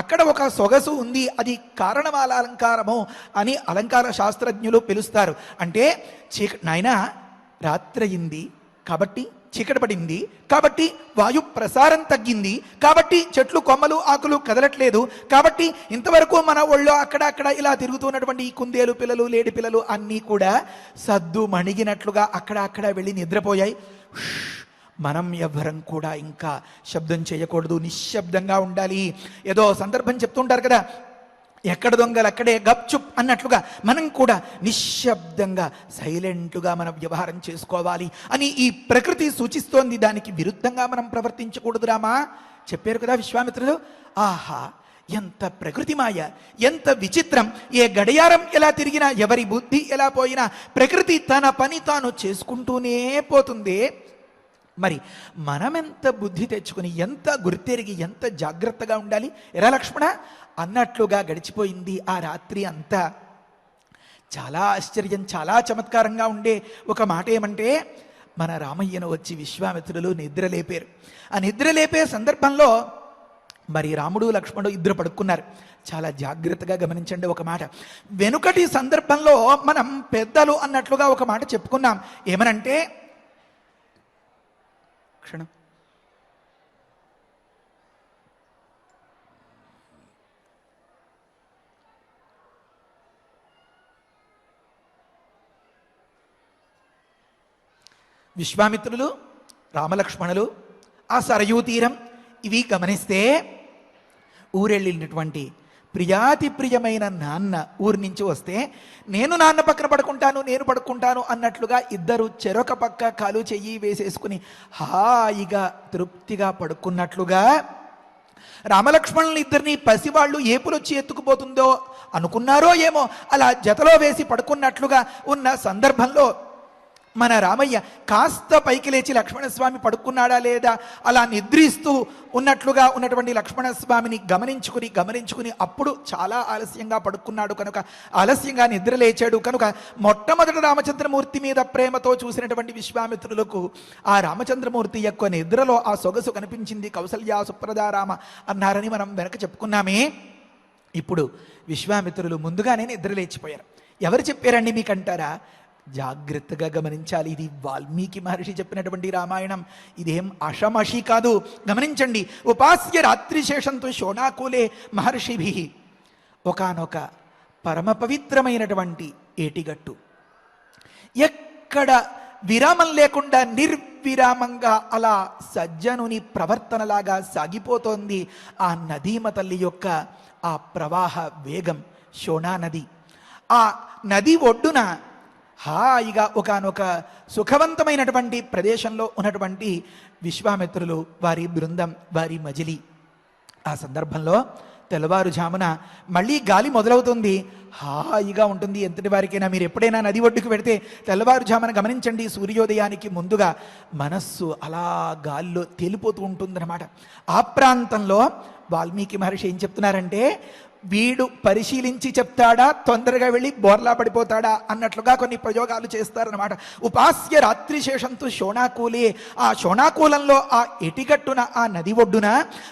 అక్కడ ఒక సొగసు ఉంది, అది కారణమాల అలంకారము అని అలంకార శాస్త్రజ్ఞులు పిలుస్తారు. అంటే నాయనా రాత్రయింది కాబట్టి చీకటి పడింది కాబట్టి వాయు ప్రసారం తగ్గింది, కాబట్టి చెట్లు కొమ్మలు ఆకులు కదలట్లేదు, కాబట్టి ఇంతవరకు మన ఒళ్ళో అక్కడ ఇలా తిరుగుతున్నటువంటి ఈ కుందేలు పిల్లలు లేడి పిల్లలు అన్నీ కూడా సద్దు మణిగినట్లుగా అక్కడ వెళ్ళి నిద్రపోయాయి. మనం ఎవ్వరం కూడా ఇంకా శబ్దం చేయకూడదు, నిశ్శబ్దంగా ఉండాలి. ఏదో సందర్భం చెప్తుంటారు కదా, ఎక్కడ దొంగలు అక్కడే గప్చుప్ అన్నట్లుగా మనం కూడా నిశ్శబ్దంగా సైలెంట్గా మనం వ్యవహారం చేసుకోవాలి అని ఈ ప్రకృతి సూచిస్తోంది. దానికి విరుద్ధంగా మనం ప్రవర్తించకూడదు రామా చెప్పారు కదా విశ్వామిత్రుడు. ఆహా, ఎంత ప్రకృతి మాయ, ఎంత విచిత్రం! ఏ గడియారం ఎలా తిరిగినా, ఎవరి బుద్ధి ఎలా పోయినా ప్రకృతి తన పని తాను చేసుకుంటూనే పోతుంది. మరి మనమెంత బుద్ధి తెచ్చుకుని, ఎంత గుర్తెరిగి, ఎంత జాగ్రత్తగా ఉండాలి ఎరా లక్ష్మణ అన్నట్లుగా గడిచిపోయింది ఆ రాత్రి అంతా. చాలా ఆశ్చర్యం, చాలా చమత్కారంగా ఉండే ఒక మాట ఏమంటే, మన రామయ్యను వచ్చి విశ్వామిత్రులు నిద్రలేపారు. ఆ నిద్రలేపే సందర్భంలో మరి రాముడు లక్ష్మణుడు ఇద్దరు పడుకున్నారు. చాలా జాగ్రత్తగా గమనించండి ఒక మాట. వెనుకటి సందర్భంలో మనం పెద్దలు అన్నట్లుగా ఒక మాట చెప్పుకున్నాం. ఏమనంటే, క్షణం విశ్వామిత్రులు రామలక్ష్మణులు ఆ సరయూ తీరం ఇవి గమనిస్తే, ఊరెళ్ళినటువంటి ప్రియాతి ప్రియమైన నాన్న ఊరి నుంచి వస్తే, నేను నాన్న పక్కన పడుకుంటాను, నేను పడుకుంటాను అన్నట్లుగా ఇద్దరు చెరొక పక్క కాలు చెయ్యి వేసేసుకుని హాయిగా తృప్తిగా పడుకున్నట్లుగా రామలక్ష్మణులు ఇద్దరిని పసివాళ్ళు ఏపులొచ్చి ఎత్తుకుపోతుందో అనుకున్నారో ఏమో, అలా జతలో వేసి పడుకున్నట్లుగా ఉన్న సందర్భంలో మన రామయ్య కాస్త పైకి లేచి లక్ష్మణస్వామి పడుకున్నాడా లేదా అలా నిద్రిస్తూ ఉన్నట్లుగా ఉన్నటువంటి లక్ష్మణస్వామిని గమనించుకుని అప్పుడు చాలా ఆలస్యంగా పడుకున్నాడు కనుక, ఆలస్యంగా నిద్ర లేచాడు కనుక, మొట్టమొదటి రామచంద్రమూర్తి మీద ప్రేమతో చూసినటువంటి విశ్వామిత్రులకు ఆ రామచంద్రమూర్తి యొక్క నిద్రలో ఆ సొగసు కనిపించింది. కౌసల్యా సుప్రదారామ అన్నారని మనం వెనక చెప్పుకున్నామే. ఇప్పుడు విశ్వామిత్రులు ముందుగానే నిద్ర లేచిపోయారు. ఎవరు చెప్పారండి మీకంటారా? జాగ్రత్తగా గమనించాలి. ఇది వాల్మీకి మహర్షి చెప్పినటువంటి రామాయణం, ఇదేం అషమషి కాదు. గమనించండి. ఉపాస్య రాత్రిశేషంతో శోణాకూలే మహర్షిభి, ఒకానొక పరమ పవిత్రమైనటువంటి ఏటిగట్టు, ఎక్కడ విరామం లేకుండా నిర్విరామంగా అలా సజ్జనుని ప్రవర్తనలాగా సాగిపోతోంది ఆ నదీమ తల్లి యొక్క ఆ ప్రవాహ వేగం. శోణా నది, ఆ నది ఒడ్డున హాయిగా ఒకానొక సుఖవంతమైనటువంటి ప్రదేశంలో ఉన్నటువంటి విశ్వామిత్రులు, వారి బృందం, వారి మజిలీ. ఆ సందర్భంలో తెల్లవారుజామున మళ్ళీ గాలి మొదలవుతుంది. హాయిగా ఉంటుంది ఎంతటి వారికైనా. మీరు ఎప్పుడైనా నది ఒడ్డుకు పెడితే తెల్లవారుజామున గమనించండి, సూర్యోదయానికి ముందుగా మనస్సు అలా గాలిలో తేలిపోతూ ఉంటుందన్నమాట. ఆ ప్రాంతంలో వాల్మీకి మహర్షి ఏం చెప్తున్నారంటే, వీడు పరిశీలించి చెప్తాడా, తొందరగా వెళ్ళి బోర్లా పడిపోతాడా అన్నట్లుగా కొన్ని ప్రయోగాలు చేస్తారనమాట. ఉపాస్య రాత్రిశేషంతో శోణాకూలే, ఆ శోణాకూలంలో ఆ ఎటిగట్టున ఆ నది ఒడ్డున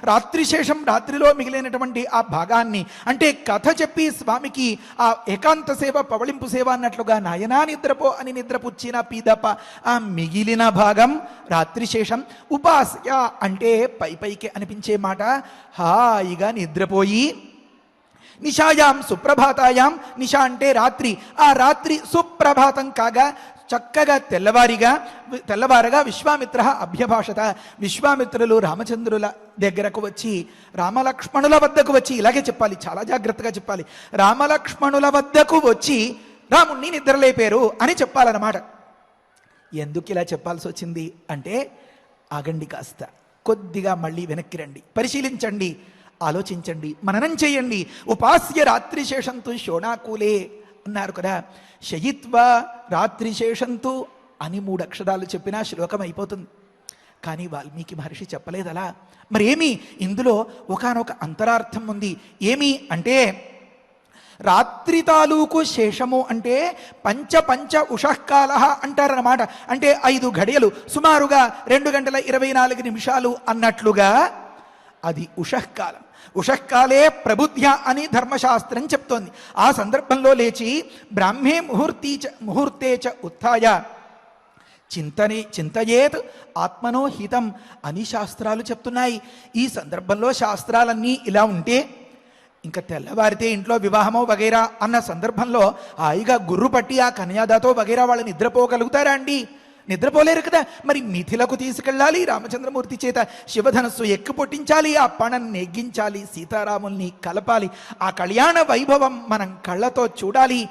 రాత్రిశేషం, రాత్రిలో మిగిలినటువంటి ఆ భాగాన్ని, అంటే కథ చెప్పి స్వామికి ఆ ఏకాంత సేవ, పవళింపు సేవ అన్నట్లుగా నాయనా నిద్రపో అని నిద్రపుచ్చిన పీదప ఆ మిగిలిన భాగం రాత్రిశేషం. ఉపాస్య అంటే పైకి అనిపించే మాట. హాయిగా నిద్రపోయి నిశాయాం సుప్రభాతాయాం, నిశా అంటే రాత్రి, ఆ రాత్రి సుప్రభాతం కాగా చక్కగా తెల్లవారగా విశ్వామిత్ర అభ్యభాషత, విశ్వామిత్రులు రామచంద్రుల దగ్గరకు వచ్చి, రామలక్ష్మణుల వద్దకు వచ్చి, ఇలాగే చెప్పాలి, చాలా జాగ్రత్తగా చెప్పాలి, రామలక్ష్మణుల వద్దకు వచ్చి రాముణ్ణి నిద్రలేపారు అని చెప్పాలన్నమాట. ఎందుకు ఇలా చెప్పాల్సి వచ్చింది అంటే, ఆగండి కాస్త, కొద్దిగా మళ్ళీ వెనక్కి రండి, పరిశీలించండి, ఆలోచించండి, మననం చేయండి. ఉపాస్య రాత్రిశేషంతు శోణాకూలే అన్నారు కదా. శయిత్వా రాత్రిశేషంతు అని 3 అక్షరాలు చెప్పినా శ్లోకం అయిపోతుంది. కానీ వాల్మీకి మహర్షి చెప్పలేదు అలా. మరేమి ఇందులో ఒకానొక అంతరార్థం ఉంది. ఏమి అంటే, రాత్రి తాలూకు శేషము అంటే పంచ ఉషఃకాల అంటారన్నమాట. అంటే 5 ఘడియలు, సుమారుగా 2 గంటల 24 నిమిషాలు అన్నట్లుగా అది ఉషఃకాలం. ఉషఃకాలే ప్రబుద్ధ్య అని ధర్మశాస్త్రం చెప్తోంది. ఆ సందర్భంలో లేచి బ్రాహ్మే ముహూర్తే చ ఉత్థాయ, చింతయేత్ ఆత్మనో హితం అని శాస్త్రాలు చెప్తున్నాయి. ఈ సందర్భంలో శాస్త్రాలన్నీ ఇలా ఉంటే ఇంకా తెల్లవారితే ఇంట్లో వివాహమో వగైరా అన్న సందర్భంలో హాయిగా గుర్రు పట్టి ఆ కన్యాదాతో వగైరా వాళ్ళు నిద్రపోగలుగుతారా అండి? నిద్రపోలేరు కదా. మరి మిథిలకు తీసుకెళ్ళాలి, రామచంద్రమూర్తి చేత శివధనస్సు ఎక్కు పొట్టించాలి, ఆ పణను నెగ్గించాలి, సీతారాముల్ని కలపాలి, ఆ కళ్యాణ వైభవం మనం కళ్ళతో చూడాలి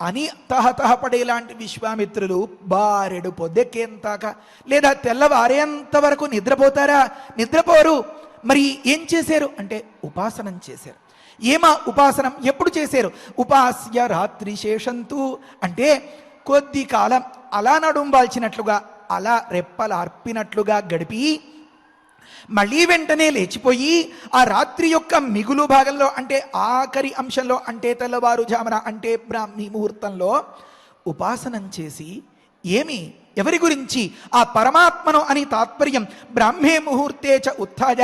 అని తహతహపడేలాంటి విశ్వామిత్రులు బారెడు పొద్దెక్కేంతాక లేదా తెల్లవారేంత వరకు నిద్రపోతారా? నిద్రపోరు. మరి ఏం చేశారు అంటే ఉపాసనం చేశారు. ఏమా ఉపాసనం ఎప్పుడు చేశారు? ఉపాస్య రాత్రి శేషంతు అంటే కొద్ది కాలం అలా నడుంబాల్చినట్లుగా అలా రెప్పలు అర్పినట్లుగా గడిపి మళ్ళీ వెంటనే లేచిపోయి ఆ రాత్రి యొక్క మిగులు భాగంలో అంటే ఆఖరి అంశంలో అంటే తెల్లవారుజామున అంటే బ్రాహ్మీ ముహూర్తంలో ఉపాసనం చేసి ఎవరి గురించి? ఆ పరమాత్మను అని తాత్పర్యం. బ్రాహ్మే ముహూర్తే చ ఉత్థాయ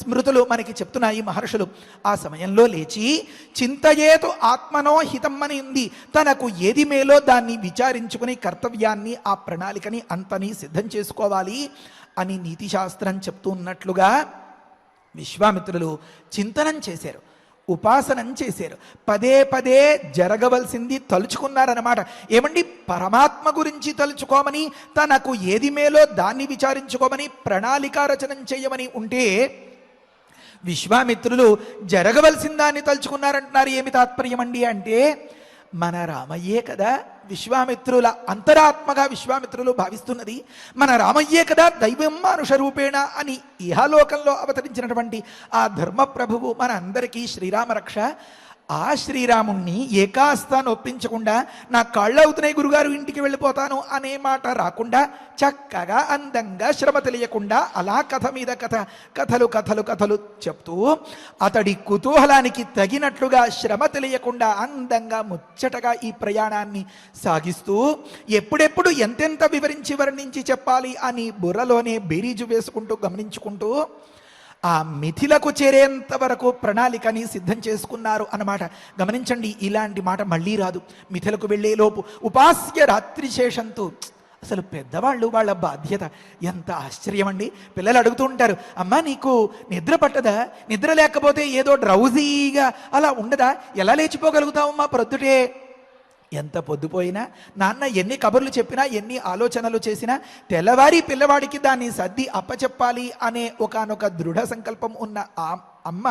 స్మృతులు మనకి చెప్తున్నాయి మహర్షులు. ఆ సమయంలో లేచి చింతయేతు ఆత్మనో హితం అని ఉంది. తనకు ఏది మేలో దాన్ని విచారించుకుని కర్తవ్యాన్ని ఆ ప్రణాళికని అంతని సిద్ధం చేసుకోవాలి అని నీతిశాస్త్రం చెప్తూ ఉన్నట్లుగా విశ్వామిత్రులు చింతనం చేశారు, ఉపాసనం చేశారు. పదే పదే జరగవలసింది తలుచుకున్నారన్నమాట. ఏమండి? పరమాత్మ గురించి తలుచుకోమని, తనకు ఏది మేలో దాన్ని విచారించుకోమని, ప్రణాళిక రచనం చేయమని ఉంటే విశ్వామిత్రులు జరగవలసిన దాన్ని తలుచుకున్నారంటున్నారు. ఏమి తాత్పర్యం అండి అంటే మన రామయ్యే కదా విశ్వామిత్రుల అంతరాత్మగా విశ్వామిత్రులు భావిస్తున్నది. మన రామయ్యే కదా దైవం మానుష రూపేణ అని ఇహలోకంలో అవతరించినటువంటి ఆ ధర్మప్రభువు మన అందరికీ శ్రీరామ రక్ష. ఆ శ్రీరాముణ్ణి ఏకాస్త నొప్పించకుండా నా కాళ్ళు అవుతున్నాయి గురుగారు ఇంటికి వెళ్ళిపోతాను అనే మాట రాకుండా చక్కగా అందంగా శ్రమ తెలియకుండా అలా కథ మీద కథలు కథలు కథలు చెప్తూ అతడి కుతూహలానికి తగినట్లుగా శ్రమ తెలియకుండా అందంగా ముచ్చటగా ఈ ప్రయాణాన్ని సాగిస్తూ ఎప్పుడెప్పుడు ఎంతెంత వివరించి వర్ణించి చెప్పాలి అని బుర్రలోనే బేరీజు వేసుకుంటూ గమనించుకుంటూ ఆ మిథిలకు చేరేంత వరకు ప్రణాళికని సిద్ధం చేసుకున్నారు అన్నమాట. గమనించండి, ఇలాంటి మాట మళ్ళీ రాదు. మిథిలకు వెళ్ళే లోపు ఉపాస్య రాత్రి శేషంతు. అసలు పెద్దవాళ్ళు వాళ్ళ బాధ్యత ఎంత ఆశ్చర్యం అండి. పిల్లలు అడుగుతూ ఉంటారు, అమ్మా నీకు నిద్ర పట్టదా? నిద్ర లేకపోతే ఏదో డ్రౌజీగా అలా ఉండదా? ఎలా లేచిపోగలుగుతావమ్మా ప్రొద్దుటే? ఎంత పొద్దుపోయినా నాన్న ఎన్ని కబుర్లు చెప్పినా ఎన్ని ఆలోచనలు చేసినా తెల్లవారి పిల్లవాడికి దాన్ని సర్ది అప్పచెప్పాలి అనే ఒకానొక దృఢ సంకల్పం ఉన్న ఆ అమ్మ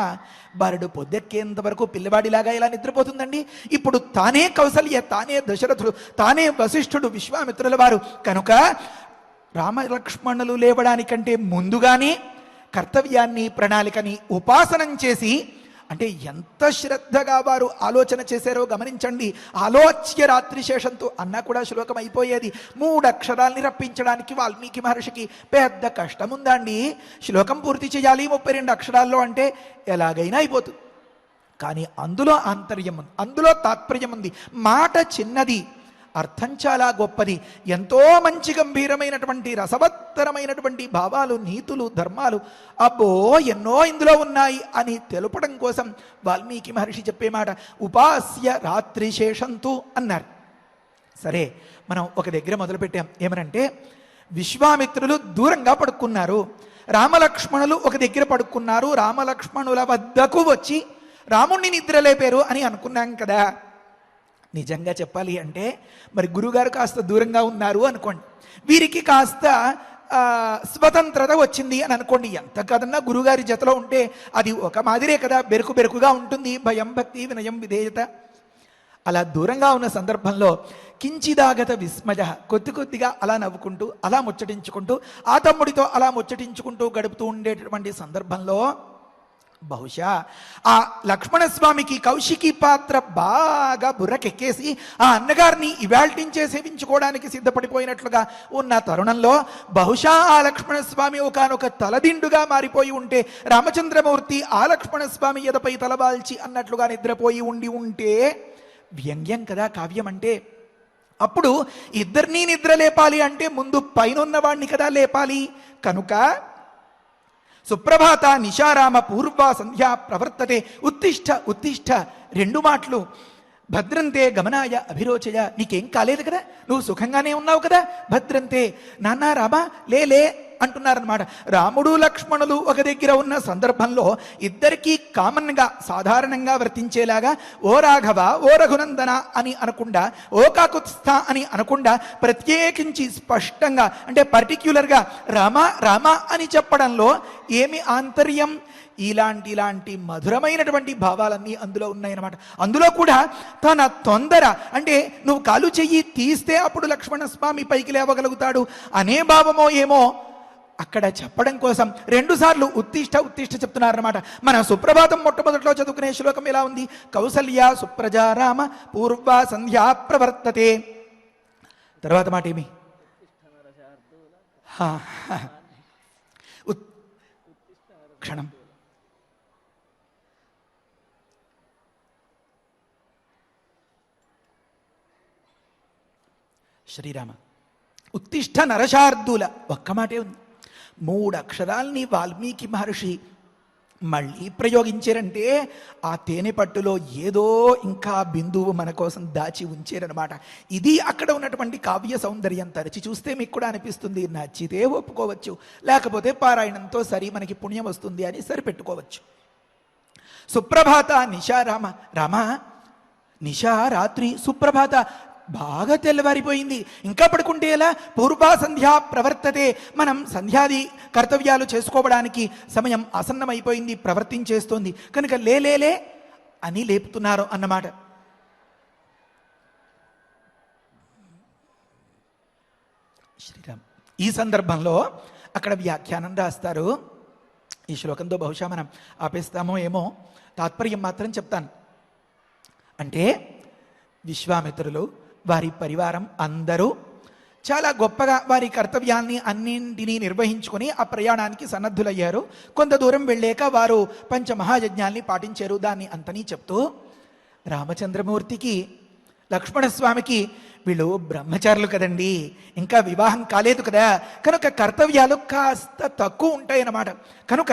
బారుడు పొద్దెక్కేంత వరకు పిల్లవాడిలాగా ఇలా నిద్రపోతుందండి. ఇప్పుడు తానే కౌసల్య, తానే దశరథుడు, తానే వశిష్ఠుడు, విశ్వామిత్రుల వారు కనుక రామలక్ష్మణులు లేవడానికంటే ముందుగానే కర్తవ్యాన్ని ప్రణాళికని ఉపాసనం చేసి అంటే ఎంత శ్రద్ధగా వారు ఆలోచన చేశారో గమనించండి. ఆలోచ్య రాత్రి శేషంతో అన్నా కూడా శ్లోకం అయిపోయేది. 3 అక్షరాల్ని రప్పించడానికి వాల్మీకి మహర్షికి పెద్ద కష్టం ఉందండి. శ్లోకం పూర్తి చేయాలి 32 అక్షరాల్లో అంటే ఎలాగైనా అయిపోతుంది. కానీ అందులో ఆంతర్యం ఉంది, అందులో తాత్పర్యం ఉంది. మాట చిన్నది, అర్థం చాలా గొప్పది. ఎంతో మంచి గంభీరమైనటువంటి రసవత్తరమైనటువంటి భావాలు, నీతులు, ధర్మాలు అబ్బో ఎన్నో ఇందులో ఉన్నాయి అని తెలుపడం కోసం వాల్మీకి మహర్షి చెప్పే మాట ఉపాస్య రాత్రి శేషంతు అన్నారు. సరే, మనం ఒక దగ్గర మొదలుపెట్టాం. ఏమనంటే విశ్వామిత్రులు దూరంగా పడుకున్నారు, రామలక్ష్మణులు ఒక దగ్గర పడుకున్నారు. రామలక్ష్మణుల వద్దకు వచ్చి రాముణ్ణి నిద్రలేపారు అని అనుకున్నాం కదా. నిజంగా చెప్పాలి అంటే మరి గురుగారు కాస్త దూరంగా ఉన్నారు అనుకోండి, వీరికి కాస్త స్వతంత్రత వచ్చింది అని అనుకోండి. ఎంత కదన్నా గురుగారి జతలో ఉంటే అది ఒక మాదిరే కదా, బెరుకుగా ఉంటుంది. భయం, భక్తి, వినయం, విధేయత. అలా దూరంగా ఉన్న సందర్భంలో కించిదాగత విస్మయ, కొద్దిగా అలా నవ్వుకుంటూ అలా ముచ్చటించుకుంటూ ఆ తమ్ముడితో అలా ముచ్చటించుకుంటూ గడుపుతూ ఉండేటటువంటి సందర్భంలో బహుశా ఆ లక్ష్మణస్వామికి కౌశికి పాత్ర బాగా బుర్రకెక్కేసి ఆ అన్నగారిని ఇవాల్టించే సేవించుకోవడానికి సిద్ధపడిపోయినట్లుగా ఉన్న తరుణంలో బహుశా ఆ లక్ష్మణస్వామి ఒకనొక తలదిండుగా మారిపోయి ఉంటే, రామచంద్రమూర్తి ఆ లక్ష్మణస్వామి ఎదపై తలబాల్చి అన్నట్లుగా నిద్రపోయి ఉంటే వ్యంగ్యం కదా కావ్యం అంటే. అప్పుడు ఇద్దరినీ నిద్ర లేపాలి అంటే ముందు పైనున్నవాణ్ణి కదా లేపాలి. కనుక సుప్రభాత నిశారామ పూర్వ సంధ్యా ప్రవర్తతే ఉత్తిష్ట 2 మాటలు భద్రంతే గమనాయ అభిరోచయ, నీకేం కాలేదు కదా, నువ్వు సుఖంగానే ఉన్నావు కదా, భద్రంతే. నాన్న రామా లే అంటున్నారనమాట. రాముడు లక్ష్మణులు ఒక దగ్గర ఉన్న సందర్భంలో ఇద్దరికీ కామన్గా సాధారణంగా వర్తించేలాగా ఓ రాఘవ, ఓ రఘునందన అని అనకుండా, ఓ కాకుత్స్థ అని అనకుండా ప్రత్యేకించి స్పష్టంగా అంటే పర్టిక్యులర్గా రామ రామ అని చెప్పడంలో ఏమి ఆంతర్యం? ఇలాంటి మధురమైనటువంటి భావాలన్నీ అందులో ఉన్నాయన్నమాట. అందులో కూడా తన తొందర అంటే నువ్వు కాలు చెయ్యి తీస్తే అప్పుడు లక్ష్మణస్వామి పైకి లేవగలుగుతాడు అనే భావమో ఏమో అక్కడ చెప్పడం కోసం 2 సార్లు ఉత్తిష్ట ఉత్తిష్ట చెప్తున్నారన్నమాట. మన సుప్రభాతం మొట్టమొదట్లో చదువుకునే శ్లోకం ఎలా ఉంది? కౌసల్య సుప్రజా రామ పూర్వ సంధ్యా ప్రవర్తతే. తర్వాత మాట ఏమి? క్షణం. శ్రీరామ ఉత్తిష్ట నరశార్దూల, ఒక్క మాటే ఉంది. 3 అక్షరాల్ని వాల్మీకి మహర్షి మళ్ళీ ప్రయోగించారంటే ఆ తేనె పట్టులో ఏదో ఇంకా బిందువు మన కోసం దాచి ఉంచారనమాట. ఇది అక్కడ ఉన్నటువంటి కావ్య సౌందర్యం. తరచి చూస్తే మీకు కూడా అనిపిస్తుంది, నచ్చితే ఒప్పుకోవచ్చు, లేకపోతే పారాయణంతో సరి మనకి పుణ్యం వస్తుంది అని సరిపెట్టుకోవచ్చు. సుప్రభాత నిశా రామ, రామ నిశా రాత్రి, సుప్రభాత బాగా తెల్లవారిపోయింది, ఇంకా పడుకుంటే ఎలా? పూర్వ సంధ్యా ప్రవర్తతే, మనం సంధ్యాది కర్తవ్యాలు చేసుకోవడానికి సమయం ఆసన్నమైపోయింది, ప్రవర్తించేస్తోంది కనుక లే అని లేపుతున్నారు అన్నమాట. శ్రీరామ్ ఈ సందర్భంలో అక్కడ వ్యాఖ్యానం రాస్తారు. ఈ శ్లోకంతో బహుశా మనం ఆపేస్తామో ఏమో, తాత్పర్యం మాత్రం చెప్తాను. అంటే విశ్వామిత్రులు వారి పరివారం అందరూ చాలా గొప్పగా వారి కర్తవ్యాల్ని అన్నింటినీ నిర్వహించుకొని ఆ ప్రయాణానికి సన్నద్ధులయ్యారు. కొంత దూరం వెళ్ళాక వారు పంచమహాయజ్ఞాల్ని పాటించారు. దాన్ని అంతనీ చెప్తూ రామచంద్రమూర్తికి లక్ష్మణస్వామికి వీళ్ళు బ్రహ్మచారులు కదండి, ఇంకా వివాహం కాలేదు కదా, కనుక కర్తవ్యాలు కాస్త తక్కువ ఉంటాయన్నమాట. కనుక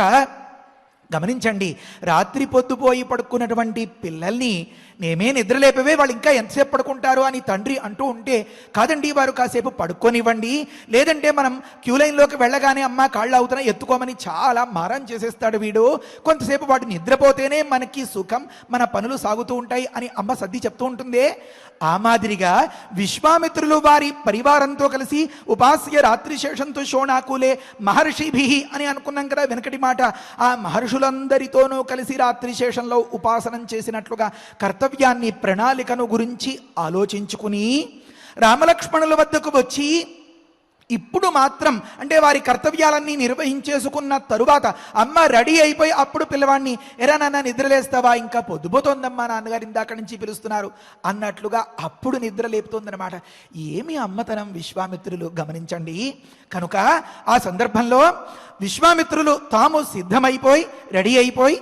గమనించండి, రాత్రి పొద్దుపోయి పడుకున్నటువంటి పిల్లల్ని నేమే నిద్రలేపవే, వాళ్ళు ఇంకా ఎంతసేపు పడుకుంటారు అని తండ్రి అంటూ ఉంటే, కాదండి వారు కాసేపు పడుకోనివ్వండి, లేదంటే మనం క్యూ లైన్లోకి వెళ్ళగానే అమ్మ కాళ్ళు అవుతున్నా ఎత్తుకోమని చాలా మారం చేసేస్తాడు వీడు, కొంతసేపు వాడు నిద్రపోతేనే మనకి సుఖం, మన పనులు సాగుతూ ఉంటాయి అని అమ్మ సర్ది చెప్తూ ఉంటుందే. ఆ మాదిరిగా విశ్వామిత్రులు వారి పరివారంతో కలిసి ఉపాస్య రాత్రి శేషంతో శోణాకులే మహర్షిభి అని అనుకున్నాం కదా వెనకటి మాట. ఆ మహర్షులందరితోనూ కలిసి రాత్రి శేషంలో ఉపాసనం చేసినట్లుగా కర్తవ్యాన్ని ప్రణాళికను గురించి ఆలోచించుకుని రామలక్ష్మణుల వద్దకు వచ్చి ఇప్పుడు మాత్రం అంటే వారి కర్తవ్యాలన్నీ నిర్వహించేసుకున్న తరువాత అమ్మ రెడీ అయిపోయి అప్పుడు పిల్లవాడిని ఎరా నాన్న నిద్రలేస్తావా, ఇంకా పొద్దుపోతోందమ్మా, నాన్నగారు ఇందాక నుంచి పిలుస్తున్నారు అన్నట్లుగా అప్పుడు నిద్ర లేపుతోందనమాట. ఏమి అమ్మతనం విశ్వామిత్రులు గమనించండి. కనుక ఆ సందర్భంలో విశ్వామిత్రులు తాము సిద్ధమైపోయి రెడీ అయిపోయి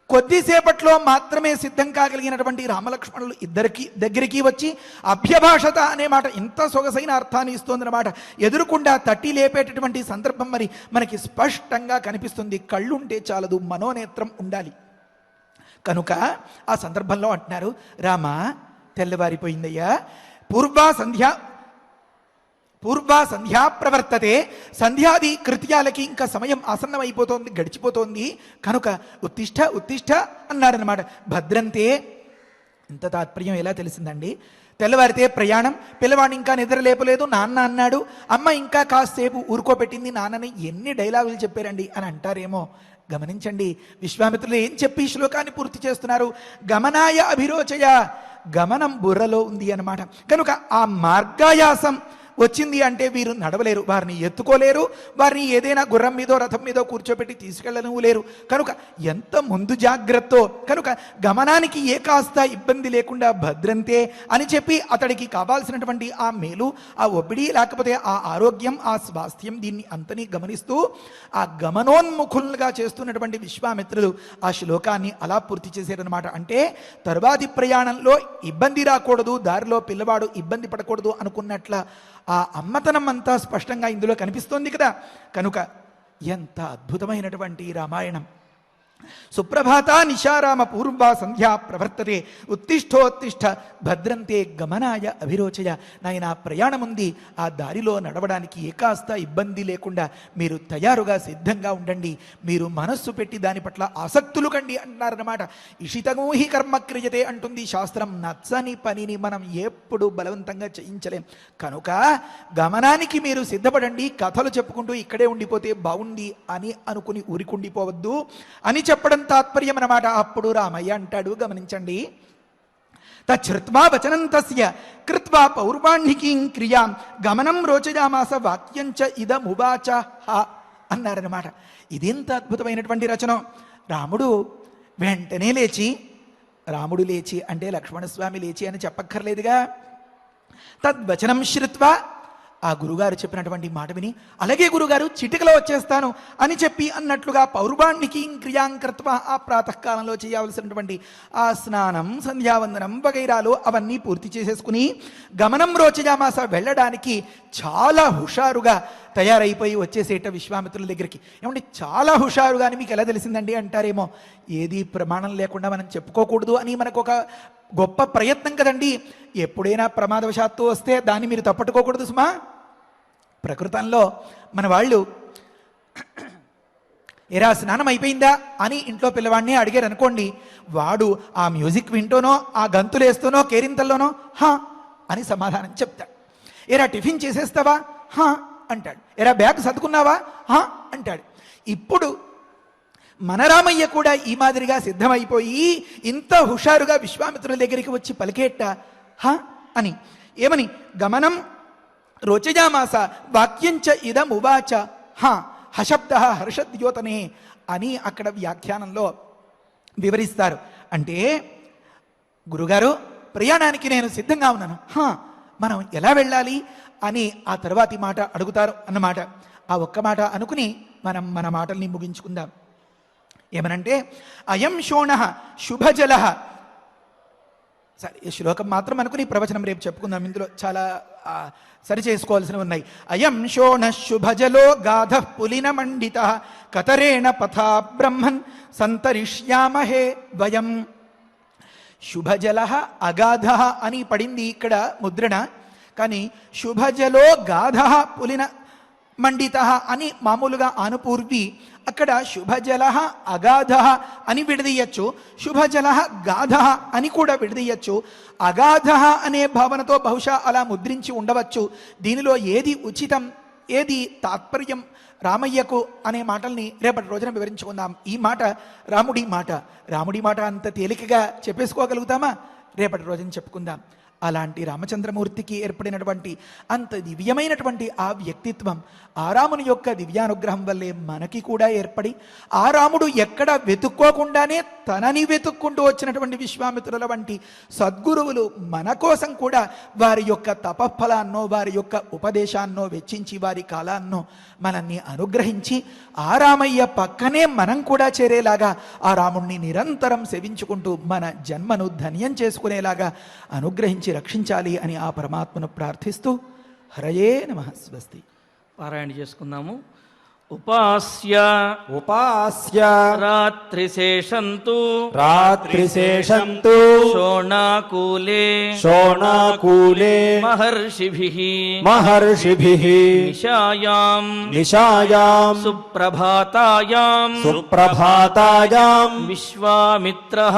కొద్దిసేపట్లో మాత్రమే సిద్ధం కాగలిగినటువంటి రామలక్ష్మణులు ఇద్దరికి దగ్గరికి వచ్చి అభ్యభాషత అనే మాట ఇంత సొగసైన అర్థాన్ని ఇస్తోందన్నమాట. ఎదురుకుండా తట్టి లేపేటటువంటి సందర్భం మరి మనకి స్పష్టంగా కనిపిస్తుంది. కళ్ళుంటే చాలదు, మనోనేత్రం ఉండాలి. కనుక ఆ సందర్భంలో అంటున్నారు, రామ తెల్లవారిపోయిందయ్యా, పూర్వ సంధ్యా ప్రవర్తతే, సంధ్యాది కృత్యాలకి ఇంకా సమయం ఆసన్నమైపోతోంది, గడిచిపోతోంది కనుక ఉత్తిష్ట ఉత్తిష్ట అన్నాడనమాట. భద్రంతే. ఇంత తాత్పర్యం ఎలా తెలిసిందండి? తెల్లవారితే ప్రయాణం, పిల్లవాడిని ఇంకా నిద్ర లేపలేదు, నాన్న అన్నాడు, అమ్మ ఇంకా కాసేపు ఊరుకోబెట్టింది, నాన్నని ఎన్ని డైలాగులు చెప్పారండి అని అంటారేమో. గమనించండి, విశ్వామిత్రులు ఏం చెప్పి శ్లోకాన్ని పూర్తి చేస్తున్నారు? గమనాయ అభిరోచయ, గమనం బుర్రలో ఉంది అన్నమాట. కనుక ఆ మార్గాయాసం వచ్చింది అంటే వీరు నడవలేరు, వారిని ఎత్తుకోలేరు, వారిని ఏదైనా గుర్రం మీదో రథం మీదో కూర్చోబెట్టి తీసుకెళ్ళను లేరు. కనుక ఎంత ముందు జాగ్రత్తో, కనుక గమనానికి ఏ కాస్త ఇబ్బంది లేకుండా భద్రంతే అని చెప్పి అతడికి కావాల్సినటువంటి ఆ మేలు, ఆ ఒబిడి లేకపోతే ఆ ఆరోగ్యం, ఆ స్వాస్థ్యం దీన్ని అంతని గమనిస్తూ ఆ గమనోన్ముఖులుగా చేస్తున్నటువంటి విశ్వామిత్రులు ఆ శ్లోకాన్ని అలా పూర్తి చేశారనమాట. అంటే తరువాతి ప్రయాణంలో ఇబ్బంది రాకూడదు, దారిలో పిల్లవాడు ఇబ్బంది పడకూడదు అనుకున్నట్ల ఆ అమ్మతనం అంతా స్పష్టంగా ఇందులో కనిపిస్తోంది కదా. కనుక ఎంత అద్భుతమైనటువంటి రామాయణం. సుప్రభాత నిశారామ పూర్వా సంధ్యా ప్రవర్తతే ఉత్తిష్టోత్తిష్ట భద్రంతే గమనాయ అభిరోచయ. నాయన ప్రయాణం ఉంది, ఆ దారిలో నడవడానికి ఏకాస్త ఇబ్బంది లేకుండా మీరు తయారుగా సిద్ధంగా ఉండండి, మీరు మనస్సు పెట్టి దాని పట్ల ఆసక్తులు కండి అంటున్నారన్నమాట. ఇషితమూహి కర్మ క్రియతే అంటుంది శాస్త్రం. నచ్చని పనిని మనం ఎప్పుడు బలవంతంగా చేయించలేం కనుక గమనానికి మీరు సిద్ధపడండి. కథలు చెప్పుకుంటూ ఇక్కడే ఉండిపోతే బాగుంది అని అనుకుని ఊరికుండిపోవద్దు అని చెప్పడం తాత్పర్యం అన్నమాట. అప్పుడు రామయ్య అంటాడు, గమనించండి, తచ్ఛృత్వా వచనం తస్య కృత్వా పౌర్వాణికీం క్రియాం గమనం రోచయామాస వాక్యంచ ఇదమువాచ అన్నారన్నమాట. ఇదెంత అద్భుతమైనటువంటి రచన. రాముడు వెంటనే లేచి, రాముడు లేచి అంటే లక్ష్మణస్వామి లేచి అని చెప్పక్కర్లేదుగా, తద్వచనం శ్రుత్వా, ఆ గురుగారు చెప్పినటువంటి మాట విని, అలాగే గురుగారు చిటికలో వచ్చేస్తాను అని చెప్పి అన్నట్లుగా పౌర్వాణికి క్రియాంకృత్వ, ఆ ప్రాతకాలంలో చేయవలసినటువంటి ఆ స్నానం సంధ్యావందనం వగైరాలు అవన్నీ పూర్తి చేసేసుకుని గమనం రోచయామాస వెళ్ళడానికి చాలా హుషారుగా తయారైపోయి వచ్చేసేట విశ్వామిత్రుల దగ్గరికి. ఏమంటే చాలా హుషారుగా అని మీకు ఎలా తెలిసిందండి అంటారేమో. ఏది ప్రమాణం లేకుండా మనం చెప్పుకోకూడదు అని మనకు ఒక గొప్ప ప్రయత్నం కదండి. ఎప్పుడైనా ప్రమాదవశాత్తు వస్తే దాన్ని మీరు తప్పట్టుకోకూడదు సుమా. ప్రకృతంలో మన వాళ్ళు ఎరా స్నానం అయిపోయిందా అని ఇంట్లో పిల్లవాడిని అడిగారు అనుకోండి, వాడు ఆ మ్యూజిక్ వింటూనో ఆ గంతులేస్తూనో కేరింతల్లోనో హా అని సమాధానం చెప్తాడు. ఎరా టిఫిన్ చేసేస్తావా హా అంటాడు. ఎరా బ్యాగ్ సర్దుకున్నావా హా అంటాడు. ఇప్పుడు మన రామయ్య కూడా ఈ మాదిరిగా సిద్ధమైపోయి ఇంత హుషారుగా విశ్వామిత్రుల దగ్గరికి వచ్చి పలికేట హ అని. ఏమని? గమనం రోచయామాస వాక్యంచ ఇదమువాచ హశబ్ద హర్షద్యోతనే అని అక్కడ వ్యాఖ్యానంలో వివరిస్తారు. అంటే గురుగారు ప్రయాణానికి నేను సిద్ధంగా ఉన్నాను, మనం ఎలా వెళ్ళాలి అని ఆ తర్వాతి మాట అడుగుతారు అన్నమాట. ఆ ఒక్క మాట అనుకుని మనం మన మాటల్ని ముగించుకుందాం. ఏమనంటే అయం శోణ శుభజల. సరే, ఈ శ్లోకం మాత్రం అనుకుని ప్రవచనం రేపు చెప్పుకుందాం. ఇందులో చాలా సరి చేసుకోవాల్సినవి ఉన్నాయి. అయం శోణ శుభజలో గాధ పులిన మండిత కతరేణ పథా బ్రహ్మన్ సంతరిష్యామహే వయం. శుభజల అగాధ అని పడింది ఇక్కడ ముద్రణ, కానీ శుభజలో గాధ పులిన మండిత అని మామూలుగా ఆనుపూర్వి. అక్కడ శుభజల అగాధ అని విడదీయచ్చు, శుభజల గాధ అని కూడా విడదీయచ్చు. అగాధ అనే భావనతో బహుశా అలా ముద్రించి ఉండవచ్చు. దీనిలో ఏది ఉచితం, ఏది తాత్పర్యం రామయ్యకు అనే మాటల్ని రేపటి రోజున వివరించుకుందాం. ఈ మాట రాముడి మాట అంత తేలికగా చెప్పేసుకోగలుగుతామా? రేపటి రోజున చెప్పుకుందాం. అలాంటి రామచంద్రమూర్తికి ఏర్పడినటువంటి అంత దివ్యమైనటువంటి ఆ వ్యక్తిత్వం ఆ రాముని యొక్క దివ్యానుగ్రహం వల్లే మనకి కూడా ఏర్పడి, ఆ రాముడు ఎక్కడ వెతుక్కోకుండానే తనని వెతుక్కుంటూ వచ్చినటువంటి విశ్వామిత్రుల వంటి సద్గురువులు మన కోసం కూడా వారి యొక్క తపఫలాన్నో వారి యొక్క ఉపదేశాన్నో వెచ్చించి వారి కాలాన్నో మనల్ని అనుగ్రహించి ఆ రామయ్య పక్కనే మనం కూడా చేరేలాగా ఆ రాముణ్ణి నిరంతరం సేవించుకుంటూ మన జన్మను ధన్యం చేసుకునేలాగా అనుగ్రహించి రక్షించాలి అని ఆ పరమాత్మను ప్రార్థిస్తూ హరయే నమః. స్వస్తి. పారాయణ చేసుకుందాము. ఉపాస్య రాత్రిశేషంతు శోణాకూలే మహర్షిభిః నిశాయాం సుప్రభాతాయాం విశ్వామిత్రః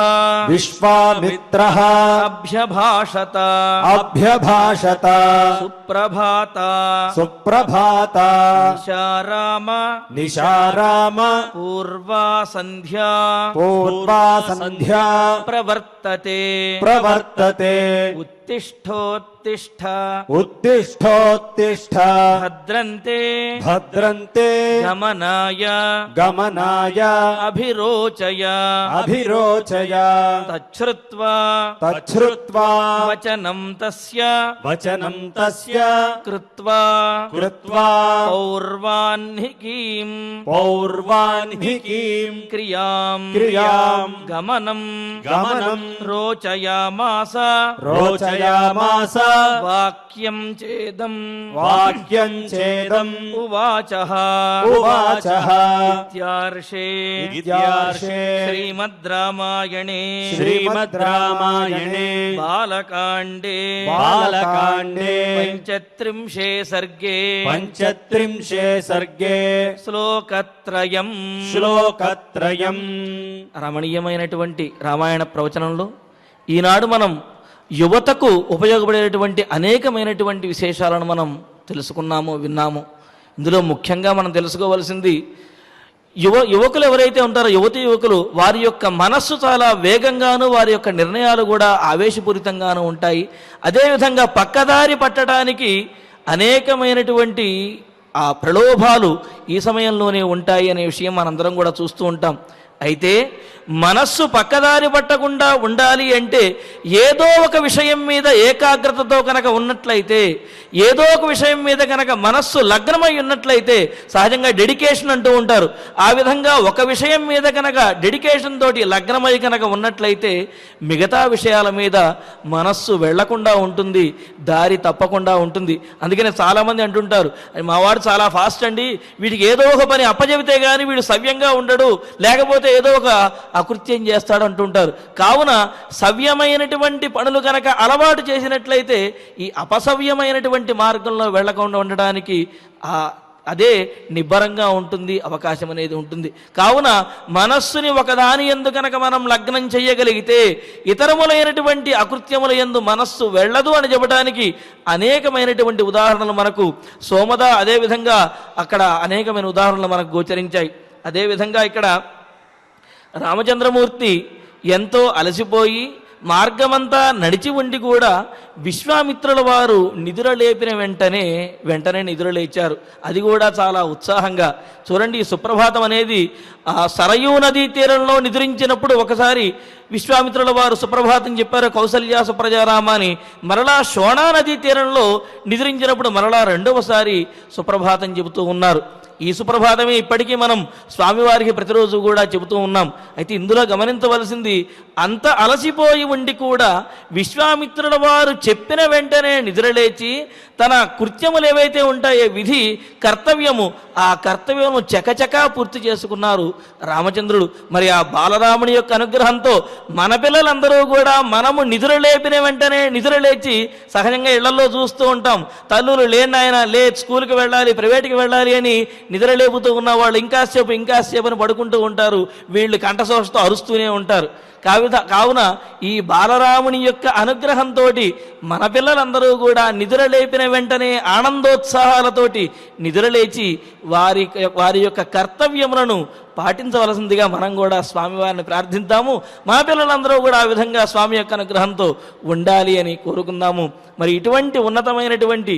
అభ్యభాషత సుప్రభాత నిశారామ పూర్వా సంధ్యా ప్రవర్తతే ఉత్తిష్ఠోత్తిష్ఠ భద్రంతే గమనాయ అభిరోచయ తచ్ఛ్రుత్వా వచనం తస్య కృత్వా పౌర్వాన్హికీం క్రియాం గమనం రోచయామాస दर्शयामास वाक्यं चेदं वाक्यं चेदम् उवाचः उवाचः इत्यार्षे श्रीमद् रामायणे श्रीमद्रामायणे बालकाण्डे पञ्चत्रिंशे सर्गे सर्गे శ్లోకత్రయం రమణీయమైనటువంటి రామాయణ ప్రవచనంలో ఈనాడు మనం యువతకు ఉపయోగపడేటువంటి అనేకమైనటువంటి విశేషాలను మనం తెలుసుకున్నాము, విన్నాము. ఇందులో ముఖ్యంగా మనం తెలుసుకోవలసింది యువకులు ఎవరైతే ఉంటారో యువకులు వారి యొక్క మనస్సు చాలా వేగంగాను, వారి యొక్క నిర్ణయాలు కూడా ఆవేశపూరితంగాను ఉంటాయి. అదేవిధంగా పక్కదారి పట్టడానికి అనేకమైనటువంటి ఆ ప్రలోభాలు ఈ సమయంలోనే ఉంటాయి అనే విషయం మనందరం కూడా చూస్తూ ఉంటాం. అయితే మనస్సు పక్కదారి పట్టకుండా ఉండాలి అంటే ఏదో ఒక విషయం మీద ఏకాగ్రతతో కనుక ఉన్నట్లయితే, ఏదో ఒక విషయం మీద కనుక మనస్సు లగ్నమై ఉన్నట్లయితే, సహజంగా డెడికేషన్ అంటూ ఉంటారు, ఆ విధంగా ఒక విషయం మీద కనుక డెడికేషన్ తోటి లగ్నమై కనుక ఉన్నట్లయితే మిగతా విషయాల మీద మనస్సు వెళ్లకుండా ఉంటుంది, దారి తప్పకుండా ఉంటుంది. అందుకనే చాలామంది అంటుంటారు, మావాడు చాలా ఫాస్ట్ అండి, వీడికి ఏదో ఒక పని అప్పచెబితే కానీ వీడు సవ్యంగా ఉండడు, లేకపోతే ఏదో ఒక అకృత్యం చేస్తాడు అంటుంటారు. కావున సవ్యమైనటువంటి పనులు కనుక అలవాటు చేసినట్లయితే ఈ అపసవ్యమైనటువంటి మార్గంలో వెళ్లకుండా ఉండడానికి అదే నిబ్బరంగా ఉంటుంది, అవకాశం అనేది ఉంటుంది. కావున మనస్సుని ఒకదాని యందు కనుక మనం లగ్నం చేయగలిగితే ఇతరములైనటువంటి అకృత్యముల యందు మనస్సు వెళ్ళదు అని చెప్పడానికి అనేకమైనటువంటి ఉదాహరణలు మనకు సోమద అదేవిధంగా అక్కడ అనేకమైన ఉదాహరణలు మనకు గోచరించాయి. అదేవిధంగా ఇక్కడ రామచంద్రమూర్తి ఎంతో అలసిపోయి మార్గమంతా నడిచి ఉండి కూడా విశ్వామిత్రుల వారు నిద్రలేపిన వెంటనే నిద్రలేచారు. అది కూడా చాలా ఉత్సాహంగా. చూడండి, ఈ సుప్రభాతం అనేది ఆ సరయూ నదీ తీరంలో నిద్రించినప్పుడు ఒకసారి విశ్వామిత్రుల వారు సుప్రభాతం చెప్పారు, కౌసల్య సుప్రజారామ అని. మరలా శోణా నదీ తీరంలో నిద్రించినప్పుడు మరలా రెండవసారి సుప్రభాతం చెబుతూ ఉన్నారు. ఈ సుప్రభాతమే ఇప్పటికీ మనం స్వామివారికి ప్రతిరోజు కూడా చెబుతూ ఉన్నాం. అయితే ఇందులో గమనించవలసింది, అంత అలసిపోయి ఉండి కూడా విశ్వామిత్రుల వారు చెప్పిన వెంటనే నిద్రలేచి తన కృత్యములు ఏవైతే ఉంటాయో విధి కర్తవ్యము, ఆ కర్తవ్యము చకచకా పూర్తి చేసుకున్నారు రామచంద్రుడు. మరి ఆ బాలరాముని యొక్క అనుగ్రహంతో మన పిల్లలందరూ కూడా మనము నిద్రలేపిన వెంటనే నిద్రలేచి, సహజంగా ఇళ్లలో చూస్తూ ఉంటాం, తల్లులు లేనాయన లే స్కూల్కి వెళ్ళాలి, ప్రైవేట్కి వెళ్ళాలి అని నిద్రలేపుతూ ఉన్న వాళ్ళు ఇంకాసేపు అని పడుకుంటూ ఉంటారు, వీళ్ళు కంఠశోషతో అరుస్తూనే ఉంటారు. కావున ఈ బాలరాముని యొక్క అనుగ్రహంతో మన పిల్లలందరూ కూడా నిద్రలేపిన వెంటనే ఆనందోత్సాహాలతోటి నిద్రలేచి వారి యొక్క కర్తవ్యములను పాటించవలసిందిగా మనం కూడా స్వామివారిని ప్రార్థిద్దాము. మా పిల్లలందరూ కూడా ఆ విధంగా స్వామి యొక్క అనుగ్రహంతో ఉండాలి అని కోరుకుందాము. మరి ఇటువంటి ఉన్నతమైనటువంటి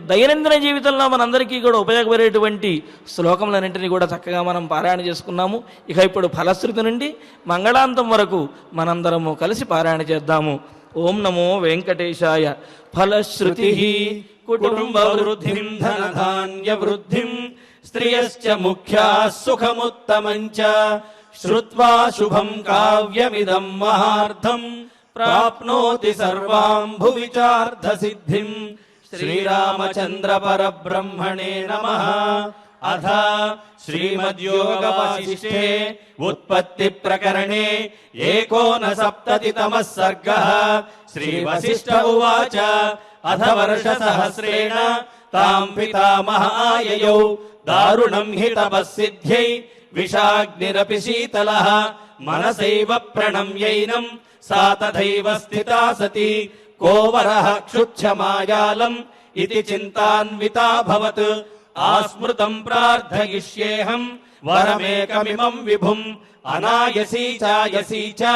దైనందిన జీవితంలో మనందరికీ కూడా ఉపయోగపడేటువంటి శ్లోకములన్నింటినీ కూడా చక్కగా మనం పారాయణ చేసుకున్నాము. ఇక ఇప్పుడు ఫలశ్రుతి నుండి మంగళాంతం వరకు మనందరము కలిసి పారాయణ చేద్దాము. ఓం నమో వెంకటేశాయ. ఫలశ్రుతి కుటుంబ వృద్ధిం ధనధాన్య వృద్ధిం స్త్రియశ్చ ముఖ్యాః సుఖముత్తమంచ శ్రుత్వా శుభం కావ్యమిదం మహార్థం ప్రాప్నోతి సర్వాం భువి చార్థ సిద్ధిం. శ్రీరామచంద్ర పరబ్రహ్మణే నమః. అథ శ్రీమద్యోగ వాసిష్ఠే ఉత్పత్తి ప్రకరణే 69తమః సర్గః. శ్రీ వసిష్ఠ ఉవాచ అథ వర్ష సహస్రేణ తాం పితామహాయయౌ దారుణం హి తపస్సిద్ధ్యై విషాగ్నిరపి శీతలః మనసైవ ప్రణమ్యైనం సా తథైవ స్థితా సతి కో వరః క్షుచ్ఛమాయాలం ఇతి చింతాన్వితాభవత్. ఆస్మృతం ప్రార్థయిష్యేహం వరమేకమిమం విభుం అనాయసీ చాయసీ చ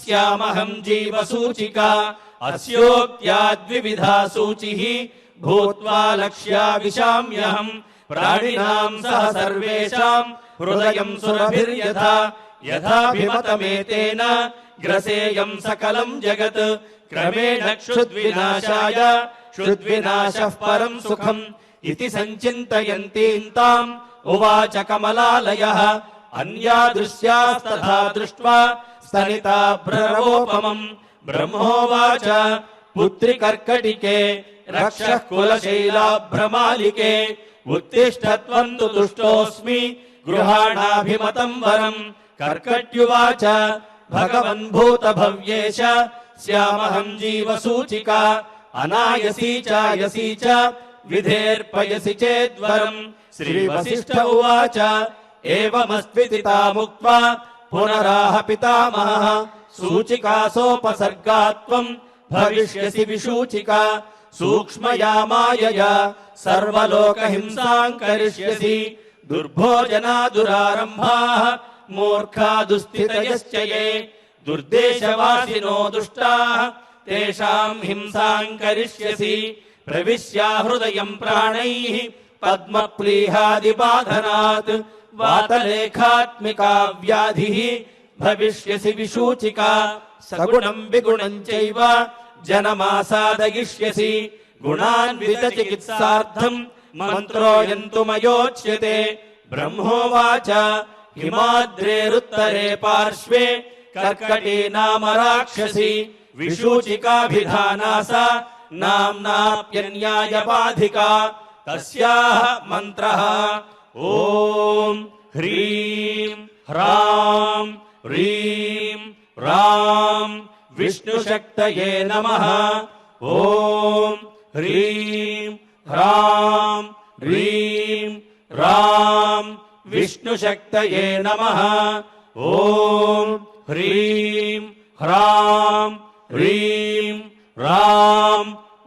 స్యామహం జీవసూచికా అస్యోక్త్యాద్వివిధా సూచిః భూత్వా లక్ష్యా విశామ్యహం ప్రాణినాం సహ సర్వేషాం హృదయం సురభిర్యథా యథాభిమతమేతేన గ్రసేయం సకలం జగత్ క్రమేణ క్షుద్వినాశాయ క్షుద్వినాశః పరం సుఖం ఇతి సంచింతయంతీం ఉవాచ కమలాలయః. అన్యాదృశ్యాస్తథా దృష్ట్వా స్తనితా భ్రవోపమం బ్రహ్మోవాచ पुत्रि कर्कटिके रक्षः कुलशैलाभ्रमालिके उत्तिष्ठत्वं तु तुष्टोऽस्मि गृहाणाभिमतं वरम् कर्कट्युवाच भगवन् भूतभव्येश स्यामहं जीवसूचिका अनायसी चायसी च विधेर्पयसि चेद्वरम् श्रीवसिष्ठ उवाच एवमस्त्विति तामुक्त्वा पुनराह पितामहः सूचिकासोपसर्गात्वम् भविष्यसि विसूचिका सूक्ष्मया मायया सर्वलोकहिंसाम् करिष्यसि दुर्भोजना दुरारम्भाः मूर्खा दुस्थितयश्च ये दुर्देशवासिनो दुष्टाः तेषाम् हिंसाम् करिष्यसि प्रविश्या हृदयम् प्राणैः पद्मप्लीहादिबाधनात् वातलेखात्मिका व्याधिः भविष्यसि विसूचिका सगुणम् विगुणम् चैव जनमासादयिष्यसि गुणान्वितचिकित्सार्थम् मन्त्रोऽयन्तु मयोच्यते ब्रह्मोवाच हिमाद्रेरुत्तरे पार्श्वे कर्कटी नाम राक्षसी विसूचिकाभिधाना सा नाम्नाप्यन्यायबाधिका तस्याः मन्त्रः ॐ ह्रीं ह्रां ह्रीं ह्रां विष्णुशक्तये नमः ॐ ह्रीं ह्रां ह्रीं ह्रां विष्णुशक्तये नमः ॐ ह्रीं ह्रां ह्रीं ह्रां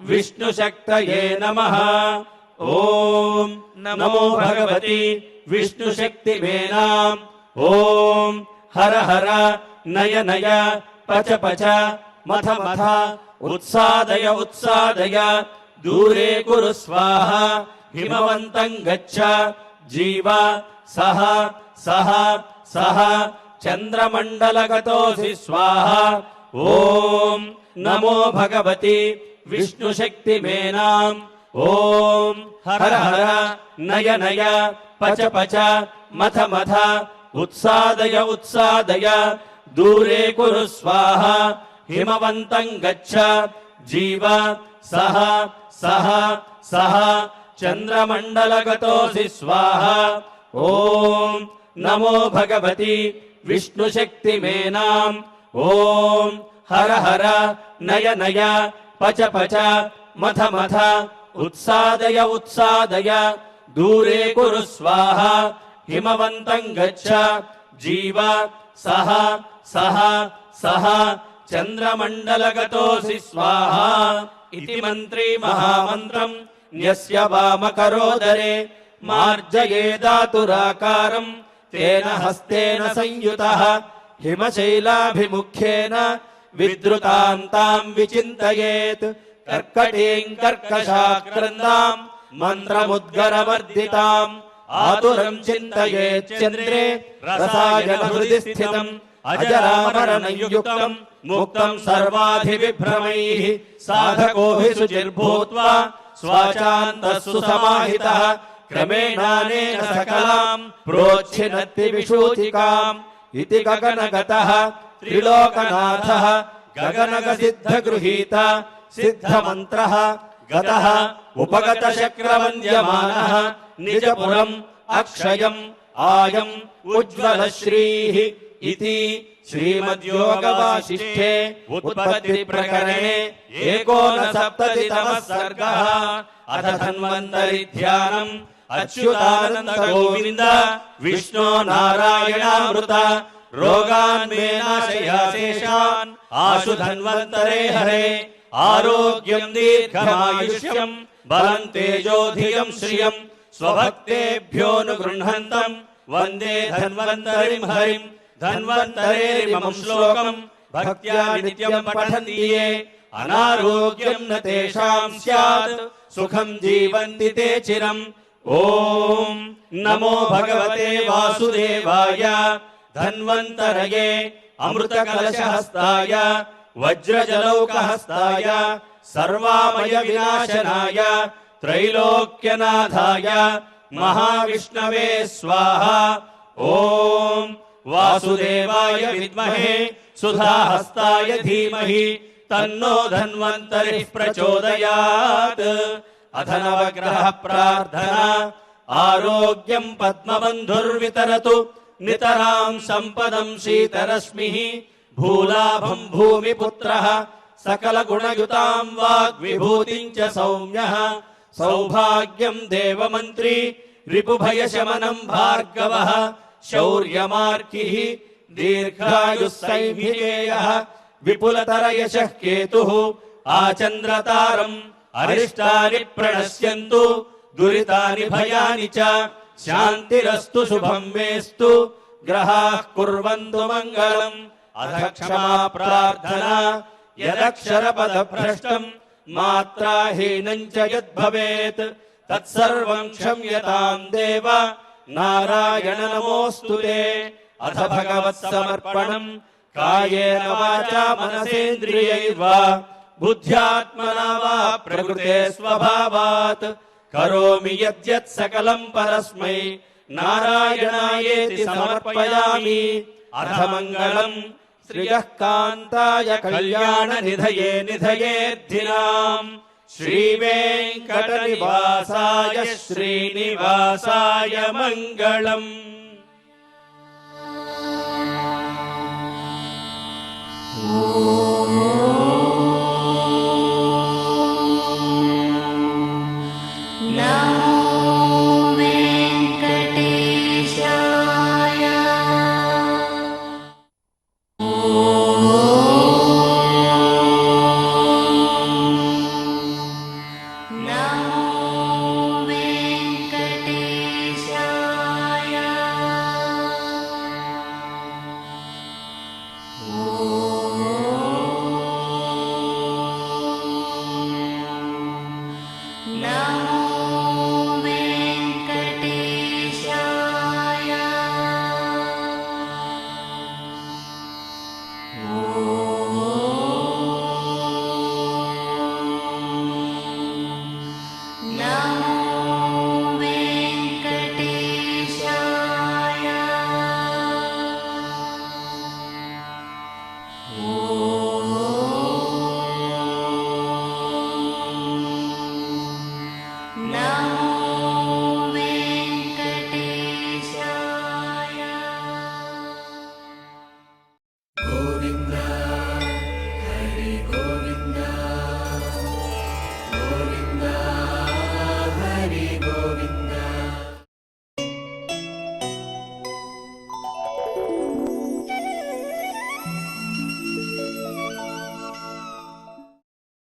विष्णुशक्तये नमः ॐ नमो भगवति विष्णुशक्तिमेनाम् ॐ हर हर नय नय पच पच मथ मथ उत्सादय उत्सादय दूरे कुरु स्वाहा हिमवन्तं गच्छ जीव सह सह सह चन्द्रमण्डलगतोऽसि स्वाहा ॐ नमो भगवति विष्णुशक्तिमेनाम् ॐ हर हर नय नय पच पच मथ मथ उत्सादय उत्सादय दूरे कुरु स्वाहा हिमवन्तं गच्छ जीव सह सह सह चन्द्रमण्डलगतोऽसि स्वाहा ॐ नमो भगवति विष्णुशक्तिमेनाम् ॐ हर हर नय नय पच पच मथ मथ उत्सादय उत्सादय दूरे कुरु स्वाहा हिमवन्तं गच्छ जीव सह सह सह चन्द्रमण्डलगतोऽसि स्वाहा इति मन्त्री महामन्त्रम् न्यस्य वामकरोदरे मार्जयेदातुराकारम् तेन हस्तेन संयुतः हिमशैलाभिमुख्येन विद्रुतान्ताम् विचिन्तयेत् कर्कटीम् कर्कशाक्रन्दाम् मन्त्रमुद्गरवर्धिताम् आतुरम् चिन्तयेत् चन्द्रे रसायन हृदि स्थितम् अजरामरणयुक्तम् मुक्तम् सर्वाधिविभ्रमैः साधकोऽभि शुचिर्भूत्वा स्वाचान्तः सुसमाहितः क्रमेणानेन सकलाम् प्रोच्छिनत्ति विसूचिकाम् इति गगनगतः त्रिलोकनाथः गगनगसिद्धगृहीत सिद्धमन्त्रः गतः उपगतशक्रवन्द्यमानः निजपुरम् अक्षयम् आयम् उज्ज्वलश्रीः इति श्रीमद्योगवासिष्ठे उत्पत्तिप्रकरणे 69तमः सर्गः। अथ धन्वन्तरि ध्यानम् अच्युतानन्द गोविन्द विष्णो नारायणामृत रोगान् मे नाशयाशेषान् आशु धन्वन्तरे हरे आरोग्यम् दीर्घमायुष्यम् बलम् तेजोधियम् श्रियम् स्वभक्तेभ्योऽनुगृह्णन्तम् वन्दे धन्वन्तरिम् हरिम् धन्वन्तरेरिमम् श्लोकम् भक्त्या नित्यम् पठन्ति ये अनारोग्यम् न तेषाम् स्यात् सुखम् जीवन्ति ते चिरम्। ॐ नमो भगवते वासुदेवाय धन्वन्तरये अमृतकलशहस्ताय वज्रजलौकहस्ताय सर्वामय विनाशनाय त्रैलोक्यनाथाय महाविष्णवे स्वाहा। ॐ वासुदेवाय विद्महे सुधाहस्ताय धीमहि तन्नो धन्वन्तरिः प्रचोदयात्। अथ नवग्रह प्रार्थना। आरोग्यं पद्मबन्धुर्वितरतु नितरां सम्पदं शीतरश्मिः। भूलाभं भूमिपुत्रः सकलगुणयुतां वाग्विभूतिं च सौम्यः। सौभाग्यं देवमन्त्री रिपुभयशमनं भार्गवः। शौर्यमार्किः दीर्घायुः सैभिकेयः। विपुलतरयशः केतुः आचन्द्रतारम्। अरिष्टानि प्रणश्यन्तु दुरितानि भयानि च। शान्तिरस्तु शुभं मेस्तु ग्रहाः कुर्वन्तु मङ्गलम्। अथ क्षमा प्रार्थना। यदक्षरपदभ्रष्टम् मात्राहीनं च यद्भवेत् तत्सर्वं क्षम्यतां देव नारायण नमोऽस्तु ते। अथ भगवत्समर्पणम्। कायेन वाचा मनसेन्द्रियैर्वा बुद्ध्यात्मना वा प्रकृते स्वभावात् करोमि यद्यत् सकलं परस्मै नारायणायेति समर्पयामि। अथ मङ्गलम्। श्रियः कान्ताय कल्याणनिधये निधयेद्धिनाम्। श्रीवेङ्कटनिवासाय श्रीनिवासाय मङ्गलम्। Oh